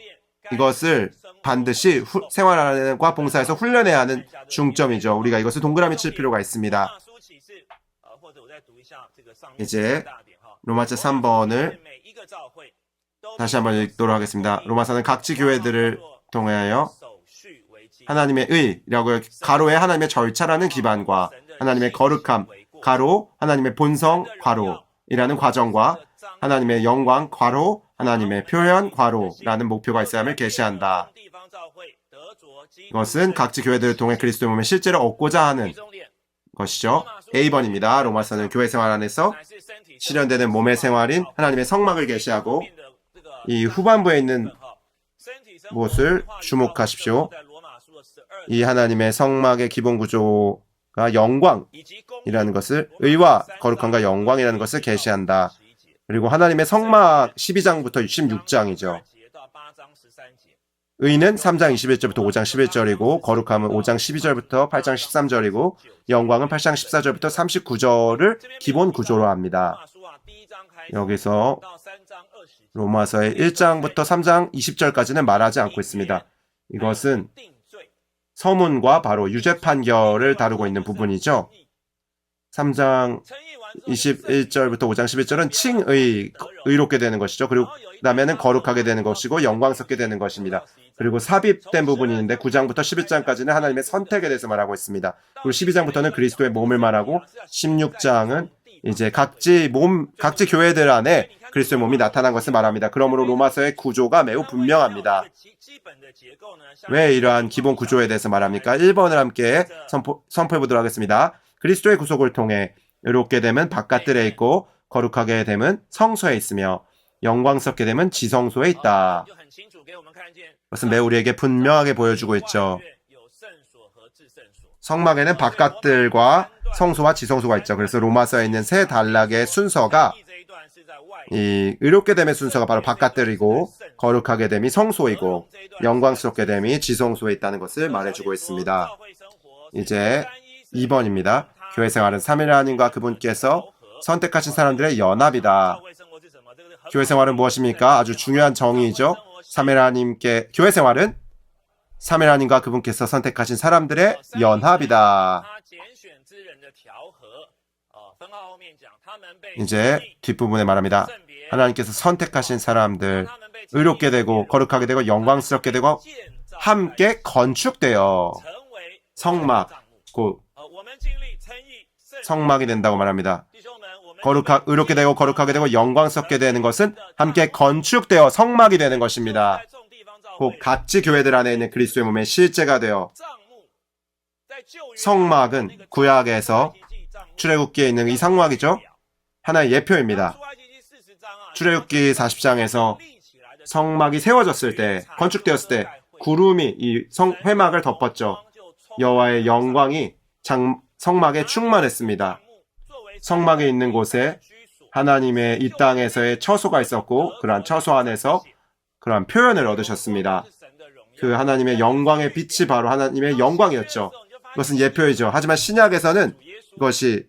이것을 반드시 생활과 봉사에서 훈련해야 하는 중점이죠. 우리가 이것을 동그라미 칠 필요가 있습니다. 이제 로마서 3번을 다시 한번 읽도록 하겠습니다. 로마서는 각지 교회들을 통하여 하나님의 의라고 가로에 하나님의 절차라는 기반과 하나님의 거룩함 가로 하나님의 본성 괄호이라는 과정과 하나님의 영광 괄호 하나님의 표현 괄호라는 목표가 있어야 함을 계시한다. 이것은 각지 교회들을 통해 그리스도의 몸을 실제로 얻고자 하는 것이죠. A번입니다. 로마서는 교회 생활 안에서 실현되는 몸의 생활인 하나님의 성막을 계시하고 이 후반부에 있는 무엇을 주목하십시오. 이 하나님의 성막의 기본 구조가 영광이라는 것을 의와 거룩함과 영광이라는 것을 계시한다. 그리고 하나님의 성막 12장부터 16장이죠. 의는 3장 21절부터 5장 11절이고 거룩함은 5장 12절부터 8장 13절이고 영광은 8장 14절부터 39절을 기본 구조로 합니다. 여기서 로마서의 1장부터 3장 20절까지는 말하지 않고 있습니다. 이것은 서문과 바로 유죄 판결을 다루고 있는 부분이죠. 3장 21절부터 5장 11절은 의롭게 되는 것이죠. 그리고 그 다음에는 거룩하게 되는 것이고 영광스럽게 되는 것입니다. 그리고 삽입된 부분이 있는데 9장부터 11장까지는 하나님의 선택에 대해서 말하고 있습니다. 그리고 12장부터는 그리스도의 몸을 말하고 16장은 이제 각지 교회들 안에 그리스도의 몸이 나타난 것을 말합니다. 그러므로 로마서의 구조가 매우 분명합니다. 왜 이러한 기본 구조에 대해서 말합니까? 1번을 함께 선포해 보도록 하겠습니다. 그리스도의 구속을 통해 의롭게 됨은 바깥들에 있고 거룩하게 됨은 성소에 있으며 영광스럽게 됨은 지성소에 있다. 그것은 매우 우리에게 분명하게 보여주고 있죠. 성막에는 바깥들과 성소와 지성소가 있죠. 그래서 로마서에 있는 세 단락의 순서가 이 의롭게 됨의 순서가 바로 바깥들이고 거룩하게 됨이 성소이고 영광스럽게 됨이 지성소에 있다는 것을 말해주고 있습니다. 이제 2번입니다. 교회 생활은 삼위일 하나님과 그분께서 선택하신 사람들의 연합이다. 교회 생활은 무엇입니까? 아주 중요한 정의이죠. 교회 생활은 삼위하나님과 그분께서 선택하신 사람들의 연합이다. 이제 뒷부분에 말합니다. 하나님께서 선택하신 사람들, 의롭게 되고 거룩하게 되고 영광스럽게 되고 함께 건축되어 성막, 곧 성막이 된다고 말합니다. 의롭게 되고 거룩하게 되고 영광스럽게 되는 것은 함께 건축되어 성막이 되는 것입니다. 곧 각지 교회들 안에 있는 그리스도의 몸의 실제가 되어 성막은 구약에서 출애굽기에 있는 이 성막이죠. 하나의 예표입니다. 출애굽기 40장에서 성막이 세워졌을 때, 건축되었을 때 구름이 이 회막을 덮었죠. 여호와의 영광이 성막에 충만했습니다. 성막에 있는 곳에 하나님의 이 땅에서의 처소가 있었고 그러한 처소 안에서 그러한 표현을 얻으셨습니다. 그 하나님의 영광의 빛이 바로 하나님의 영광이었죠. 이것은 예표이죠. 하지만 신약에서는 이것이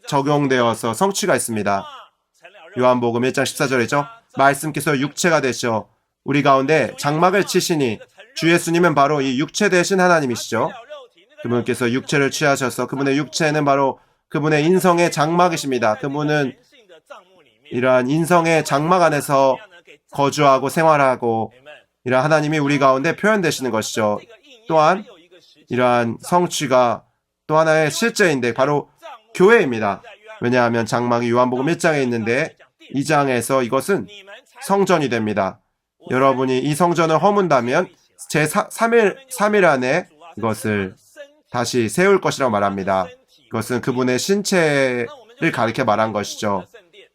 적용되어서 성취가 있습니다. 요한복음 1장 14절이죠. 말씀께서 육체가 되셔 우리 가운데 장막을 치시니 주 예수님은 바로 이 육체 되신 하나님이시죠. 그분께서 육체를 취하셔서 그분의 육체는 바로 그분의 인성의 장막이십니다. 그분은 이러한 인성의 장막 안에서 거주하고 생활하고 이러한 하나님이 우리 가운데 표현되시는 것이죠. 또한 이러한 성취가 또 하나의 실제인데 바로 교회입니다. 왜냐하면 장막이 요한복음 1장에 있는데 2장에서 이것은 성전이 됩니다. 여러분이 이 성전을 허문다면 제3일 안에 이것을 다시 세울 것이라고 말합니다. 이것은 그분의 신체를 가리켜 말한 것이죠.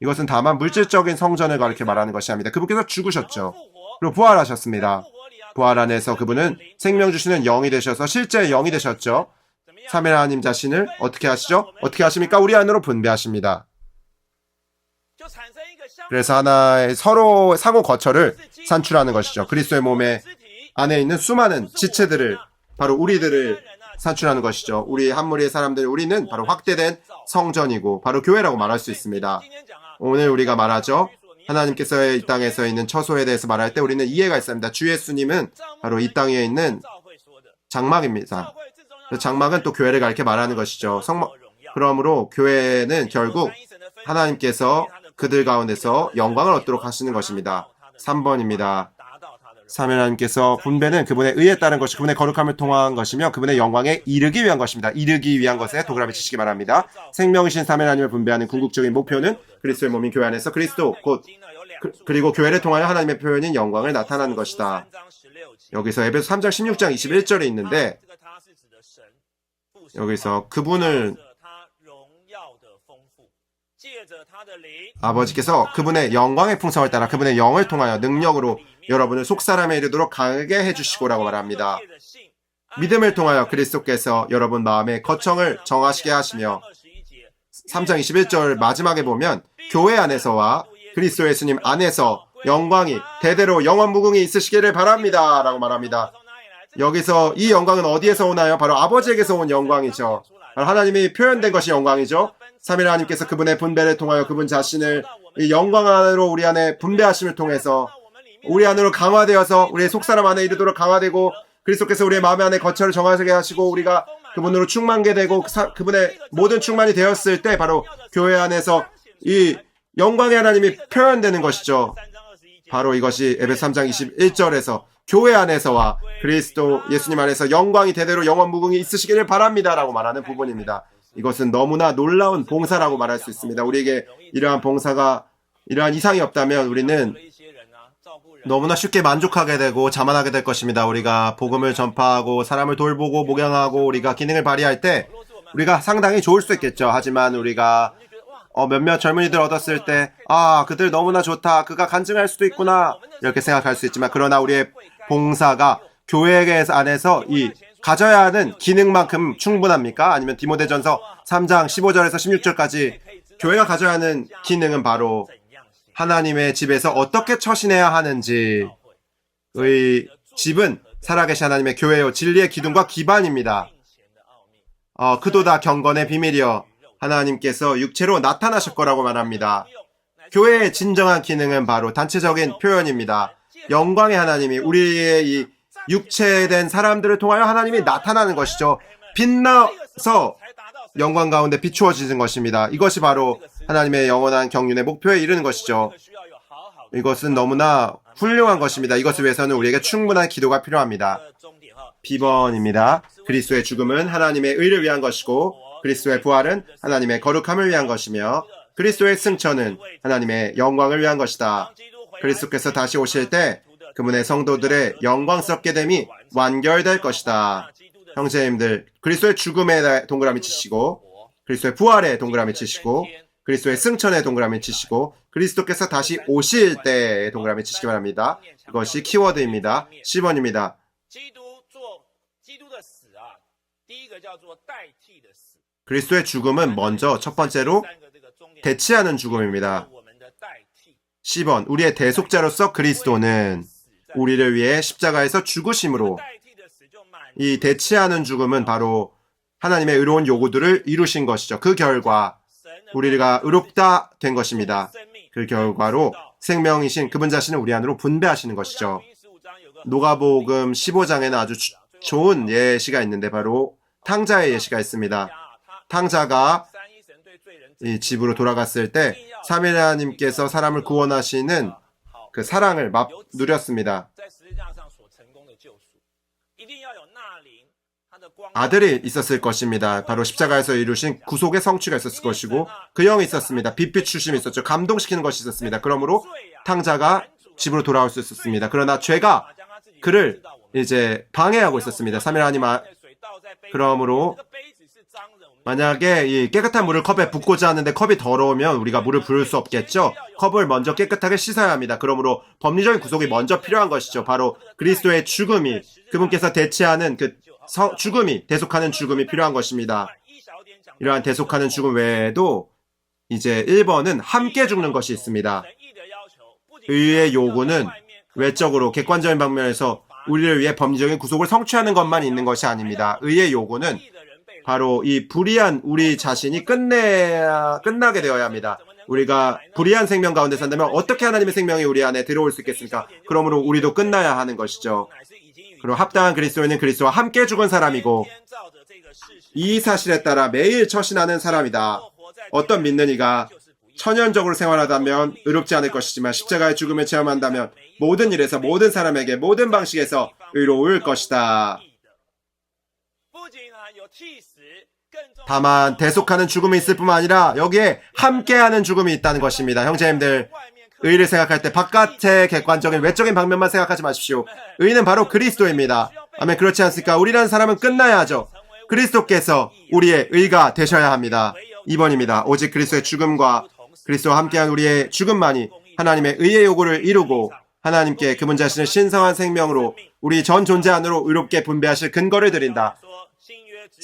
이것은 다만 물질적인 성전을 가리켜 말하는 것이 아닙니다. 그분께서 죽으셨죠. 그리고 부활하셨습니다. 부활 안에서 그분은 생명 주시는 영이 되셔서 실제의 영이 되셨죠. 삼위 하나님 자신을 어떻게 하시죠? 어떻게 하십니까? 우리 안으로 분배하십니다. 그래서 하나의 서로 상호 거처를 산출하는 것이죠. 그리스도의 몸에 안에 있는 수많은 지체들을 바로 우리들을 산출하는 것이죠. 우리 한 무리의 사람들, 우리는 바로 확대된 성전이고 바로 교회라고 말할 수 있습니다. 오늘 우리가 말하죠. 하나님께서 이 땅에서 있는 처소에 대해서 말할 때 우리는 이해가 있습니다. 주 예수님은 바로 이 땅에 있는 장막입니다. 장막은 또 교회를 가리켜 말하는 것이죠. 그러므로 교회는 결국 하나님께서 그들 가운데서 영광을 얻도록 하시는 것입니다. 3번입니다. 삼위 하나님께서 분배는 그분의 의에 따른 것이 그분의 거룩함을 통한 것이며 그분의 영광에 이르기 위한 것입니다. 이르기 위한 것에 동그라미 치시기 바랍니다. 생명이신 삼위 하나님을 분배하는 궁극적인 목표는 그리스도의 몸인 교회 안에서 그리스도 곧 그리고 교회를 통하여 하나님의 표현인 영광을 나타나는 것이다. 여기서 에베소 3장 16장 21절에 있는데 여기서 그분을 아버지께서 그분의 영광의 풍성을 따라 그분의 영을 통하여 능력으로 여러분을 속사람에 이르도록 강하게 해주시고라고 말합니다. 믿음을 통하여 그리스도께서 여러분 마음의 거청을 정하시게 하시며 3장 21절 마지막에 보면 교회 안에서와 그리스도 예수님 안에서 영광이 대대로 영원무궁히 있으시기를 바랍니다 라고 말합니다. 여기서 이 영광은 어디에서 오나요? 바로 아버지에게서 온 영광이죠. 하나님이 표현된 것이 영광이죠. 삼위 하나님께서 그분의 분배를 통하여 그분 자신을 이 영광 안으로 우리 안에 분배하심을 통해서 우리 안으로 강화되어서 우리의 속사람 안에 이르도록 강화되고 그리스도께서 우리의 마음 안에 거처를 정하게 하시고 우리가 그분으로 충만게 되고 그분의 모든 충만이 되었을 때 바로 교회 안에서 이 영광의 하나님이 표현되는 것이죠. 바로 이것이 에베소 3장 21절에서 교회 안에서와 그리스도 예수님 안에서 영광이 대대로 영원무궁히 있으시기를 바랍니다 라고 말하는 부분입니다. 이것은 너무나 놀라운 봉사라고 말할 수 있습니다. 우리에게 이러한 봉사가 이러한 이상이 없다면 우리는 너무나 쉽게 만족하게 되고 자만하게 될 것입니다. 우리가 복음을 전파하고 사람을 돌보고 목양하고 우리가 기능을 발휘할 때 우리가 상당히 좋을 수 있겠죠. 하지만 우리가 몇몇 젊은이들 얻었을 때 그들 너무나 좋다. 그가 간증할 수도 있구나. 이렇게 생각할 수 있지만 그러나 우리의 봉사가 교회 안에서 이 가져야 하는 기능만큼 충분합니까? 아니면 디모데전서 3장 15절에서 16절까지 교회가 가져야 하는 기능은 바로 하나님의 집에서 어떻게 처신해야 하는지의 집은 살아계신 하나님의 교회요 진리의 기둥과 기반입니다. 그도 다 경건의 비밀이여 하나님께서 육체로 나타나실 거라고 말합니다. 교회의 진정한 기능은 바로 단체적인 표현입니다. 영광의 하나님이 우리의 이 육체된 사람들을 통하여 하나님이 나타나는 것이죠. 빛나서 영광 가운데 비추어지는 것입니다. 이것이 바로 하나님의 영원한 경륜의 목표에 이르는 것이죠. 이것은 너무나 훌륭한 것입니다. 이것을 위해서는 우리에게 충분한 기도가 필요합니다. B번입니다. 그리스도의 죽음은 하나님의 의를 위한 것이고 그리스도의 부활은 하나님의 거룩함을 위한 것이며 그리스도의 승천은 하나님의 영광을 위한 것이다. 그리스도께서 다시 오실 때 그분의 성도들의 영광스럽게 됨이 완결될 것이다. 형제님들, 그리스도의 죽음에 동그라미 치시고 그리스도의 부활에 동그라미 치시고 그리스도의 승천에 동그라미 치시고 그리스도께서 다시 오실 때에 동그라미 치시기 바랍니다. 이것이 키워드입니다. 10번입니다. 그리스도의 죽음은 먼저 첫 번째로 대치하는 죽음입니다. 10번, 우리의 대속자로서 그리스도는 우리를 위해 십자가에서 죽으심으로 이 대치하는 죽음은 바로 하나님의 의로운 요구들을 이루신 것이죠. 그 결과 우리가 의롭다 된 것입니다. 그 결과로 생명이신 그분 자신을 우리 안으로 분배하시는 것이죠. 누가복음 15장에는 아주 좋은 예시가 있는데 바로 탕자의 예시가 있습니다. 탕자가 이 집으로 돌아갔을 때 삼위 하나님께서 사람을 구원하시는 그 사랑을 누렸습니다. 아들이 있었을 것입니다. 바로 십자가에서 이루신 구속의 성취가 있었을 것이고 그 영이 있었습니다. 빛빛 추심이 있었죠. 감동시키는 것이 있었습니다. 그러므로 탕자가 집으로 돌아올 수 있었습니다. 그러나 죄가 그를 이제 방해하고 있었습니다. 삼위 하나님 그러므로 만약에 이 깨끗한 물을 컵에 붓고자 하는데 컵이 더러우면 우리가 물을 부을 수 없겠죠. 컵을 먼저 깨끗하게 씻어야 합니다. 그러므로 법리적인 구속이 먼저 필요한 것이죠. 바로 그리스도의 죽음이 그분께서 대체하는 그 죽음이 대속하는 죽음이 필요한 것입니다. 이러한 대속하는 죽음 외에도 이제 1번은 함께 죽는 것이 있습니다. 의의 요구는 외적으로 객관적인 방면에서 우리를 위해 법리적인 구속을 성취하는 것만 있는 것이 아닙니다. 의의 요구는 바로 이 불의한 우리 자신이 끝나게 되어야 합니다. 우리가 불의한 생명 가운데 산다면 어떻게 하나님의 생명이 우리 안에 들어올 수 있겠습니까? 그러므로 우리도 끝나야 하는 것이죠. 그리고 합당한 그리스도인은 그리스도와 함께 죽은 사람이고 이 사실에 따라 매일 처신하는 사람이다. 어떤 믿는 이가 천연적으로 생활하다면 의롭지 않을 것이지만 십자가의 죽음을 체험한다면 모든 일에서 모든 사람에게 모든 방식에서 의로울 것이다. 다만 대속하는 죽음이 있을 뿐만 아니라 여기에 함께하는 죽음이 있다는 것입니다. 형제님들, 의를 생각할 때 바깥의 객관적인 외적인 방면만 생각하지 마십시오. 의는 바로 그리스도입니다. 아멘. 그렇지 않습니까? 우리라는 사람은 끝나야 하죠. 그리스도께서 우리의 의가 되셔야 합니다. 2번입니다. 오직 그리스도의 죽음과 그리스도와 함께한 우리의 죽음만이 하나님의 의의 요구를 이루고 하나님께 그분 자신을 신성한 생명으로 우리 전 존재 안으로 의롭게 분배하실 근거를 드린다.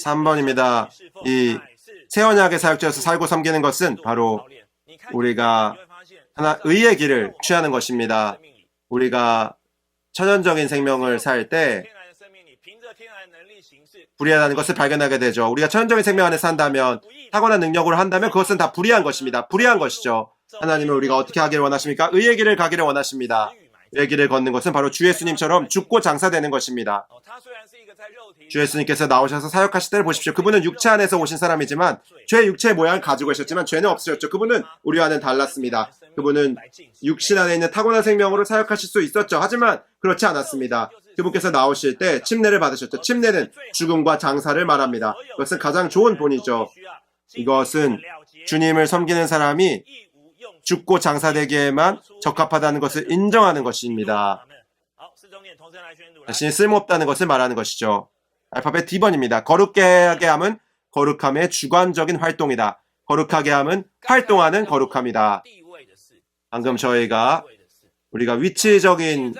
3번입니다. 이 새 언약의 사역자로서 살고 섬기는 것은 바로 우리가 의의 길을 취하는 것입니다. 우리가 천연적인 생명을 살 때 불의하다는 것을 발견하게 되죠. 우리가 천연적인 생명 안에 산다면 타고난 능력으로 한다면 그것은 다 불의한 것입니다. 불의한 것이죠. 하나님은 우리가 어떻게 하기를 원하십니까? 의의 길을 가기를 원하십니다. 의의 길을 걷는 것은 바로 주 예수님처럼 죽고 장사되는 것입니다. 주 예수님께서 나오셔서 사역하실 때를 보십시오. 그분은 육체 안에서 오신 사람이지만 죄의 육체의 모양을 가지고 계셨지만 죄는 없으셨죠. 그분은 우리와는 달랐습니다. 그분은 육신 안에 있는 타고난 생명으로 사역하실 수 있었죠. 하지만 그렇지 않았습니다. 그분께서 나오실 때 침례를 받으셨죠. 침례는 죽음과 장사를 말합니다. 그것은 가장 좋은 본이죠. 이것은 주님을 섬기는 사람이 죽고 장사되기에만 적합하다는 것을 인정하는 것입니다. 자신이 쓸모없다는 것을 말하는 것이죠. 알파벳 D번입니다. 거룩게 하게 함은 거룩함의 주관적인 활동이다. 거룩하게 함은 활동하는 거룩함이다. 방금 우리가 위치적인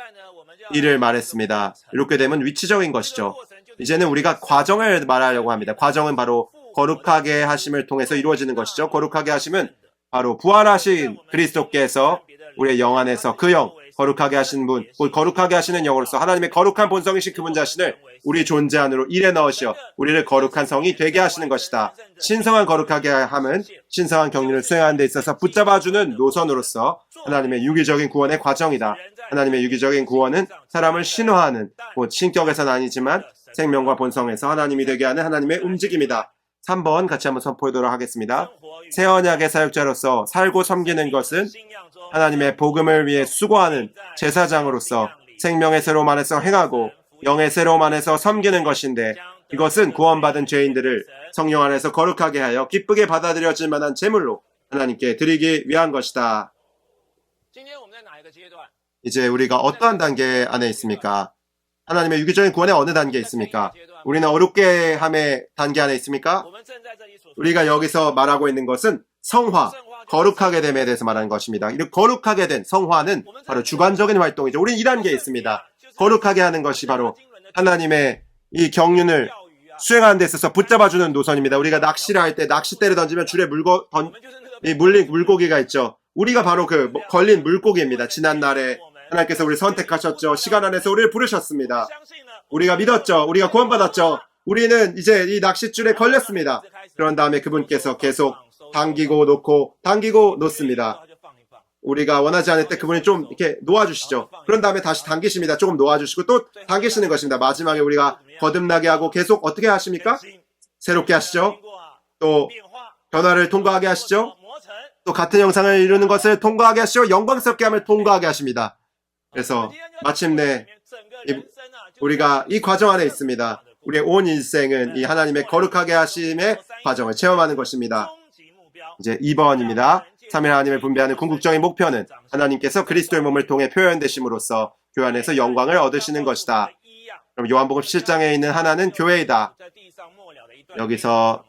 일을 말했습니다. 이렇게 되면 위치적인 것이죠. 이제는 우리가 과정을 말하려고 합니다. 과정은 바로 거룩하게 하심을 통해서 이루어지는 것이죠. 거룩하게 하심은 바로 부활하신 그리스도께서 우리의 영 안에서 그 영, 거룩하게 하신 분, 거룩하게 하시는 영으로서 하나님의 거룩한 본성이신 그분 자신을 우리 존재 안으로 일에 넣으시어 우리를 거룩한 성이 되게 하시는 것이다. 신성한 거룩하게 함은 신성한 경륜을 수행하는 데 있어서 붙잡아주는 노선으로서 하나님의 유기적인 구원의 과정이다. 하나님의 유기적인 구원은 사람을 신화하는, 곧 신격에서는 아니지만 생명과 본성에서 하나님이 되게 하는 하나님의 움직임이다. 3번 같이 한번 선포하도록 하겠습니다. 새 언약의 사역자로서 살고 섬기는 것은 하나님의 복음을 위해 수고하는 제사장으로서 생명의 새로움 안에서 행하고 영의 새로움 안에서 섬기는 것인데, 이것은 구원받은 죄인들을 성령 안에서 거룩하게 하여 기쁘게 받아들여질 만한 제물로 하나님께 드리기 위한 것이다. 이제 우리가 어떠한 단계 안에 있습니까? 하나님의 유기적인 구원의 어느 단계에 있습니까? 우리는 어렵게 함의 단계 안에 있습니까? 우리가 여기서 말하고 있는 것은 성화, 거룩하게 됨에 대해서 말하는 것입니다. 이 거룩하게 된 성화는 바로 주관적인 활동이죠. 우리는 이 단계에 있습니다. 거룩하게 하는 것이 바로 하나님의 이 경륜을 수행하는 데 있어서 붙잡아주는 노선입니다. 우리가 낚시를 할 때 낚싯대를 던지면 줄에 물린 물고기가 있죠. 우리가 바로 그 걸린 물고기입니다. 지난날에 하나님께서 우리를 선택하셨죠. 시간 안에서 우리를 부르셨습니다. 우리가 믿었죠. 우리가 구원받았죠. 우리는 이제 이 낚싯줄에 걸렸습니다. 그런 다음에 그분께서 계속 당기고 놓습니다. 우리가 원하지 않을 때 그분이 좀 이렇게 놓아주시죠. 그런 다음에 다시 당기십니다. 조금 놓아주시고 또 당기시는 것입니다. 마지막에 우리가 거듭나게 하고 계속 어떻게 하십니까? 새롭게 하시죠. 또 변화를 통과하게 하시죠. 또 같은 형상을 이루는 것을 통과하게 하시죠. 영광스럽게 함을 통과하게 하십니다. 그래서 마침내 우리가 이 과정 안에 있습니다. 우리의 온 인생은 이 하나님의 거룩하게 하심의 과정을 체험하는 것입니다. 이제 2번입니다. 3일 하나님을 분배하는 궁극적인 목표는 하나님께서 그리스도의 몸을 통해 표현되심으로써 교회 안에서 영광을 얻으시는 것이다. 그럼 요한복음 7장에 있는 하나는 교회이다. 여기서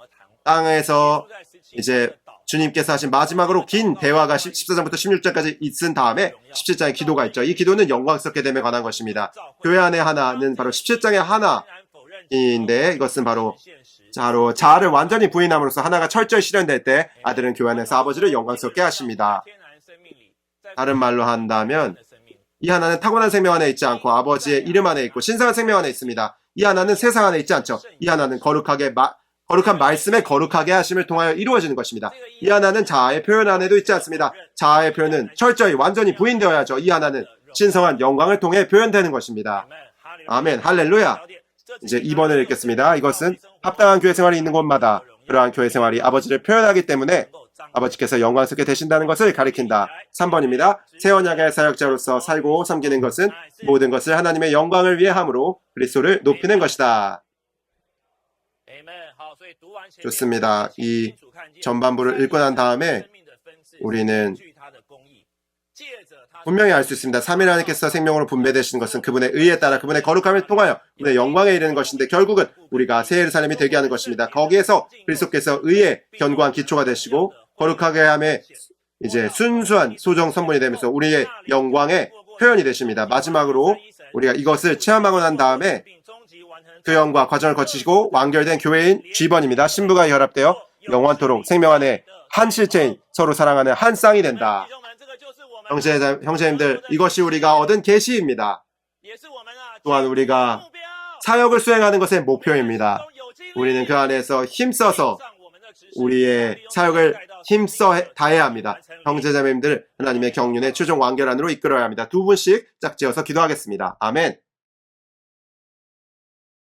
땅에서 이제 주님께서 하신 마지막으로 긴 대화가 14장부터 16장까지 있은 다음에 17장의 기도가 있죠. 이 기도는 영광스럽게 됨에 관한 것입니다. 교회 안의 하나는 바로 17장의 하나인데, 이것은 바로 자아를 완전히 부인함으로써 하나가 철저히 실현될 때 아들은 교회 안에서 아버지를 영광스럽게 하십니다. 다른 말로 한다면 이 하나는 타고난 생명 안에 있지 않고 아버지의 이름 안에 있고 신성한 생명 안에 있습니다. 이 하나는 세상 안에 있지 않죠. 이 하나는 거룩한 말씀의 거룩하게 하심을 통하여 이루어지는 것입니다. 이 하나는 자아의 표현 안에도 있지 않습니다. 자아의 표현은 철저히 완전히 부인되어야죠. 이 하나는 신성한 영광을 통해 표현되는 것입니다. 아멘, 할렐루야. 이제 2번을 읽겠습니다. 이것은 합당한 교회 생활이 있는 곳마다 그러한 교회 생활이 아버지를 표현하기 때문에 아버지께서 영광스럽게 되신다는 것을 가리킨다. 3번입니다. 새 언약의 사역자로서 살고 섬기는 것은 모든 것을 하나님의 영광을 위해 함으로 그리스도를 높이는 것이다. 좋습니다. 이 전반부를 읽고 난 다음에 우리는 분명히 알 수 있습니다. 3일 하나님께서 생명으로 분배되시는 것은 그분의 의에 따라 그분의 거룩함을 통하여 그분의 영광에 이르는 것인데, 결국은 우리가 새 예루살렘이 되게 하는 것입니다. 거기에서 그리스도께서 의의 견고한 기초가 되시고 거룩하게 함에 이제 순수한 소정 성분이 되면서 우리의 영광의 표현이 되십니다. 마지막으로 우리가 이것을 체험하고 난 다음에 교형과 과정을 거치시고 완결된 교회인 G번입니다. 신부가 결합되어 영원토록 생명 안에 한 실체인 서로 사랑하는 한 쌍이 된다. 형제님들, 이것이 우리가 얻은 계시입니다. 또한 우리가 사역을 수행하는 것의 목표입니다. 우리는 그 안에서 힘써서 우리의 사역을 힘써 다해야 합니다. 형제자매님들, 하나님의 경륜의 최종 완결 안으로 이끌어야 합니다. 두 분씩 짝지어서 기도하겠습니다. 아멘.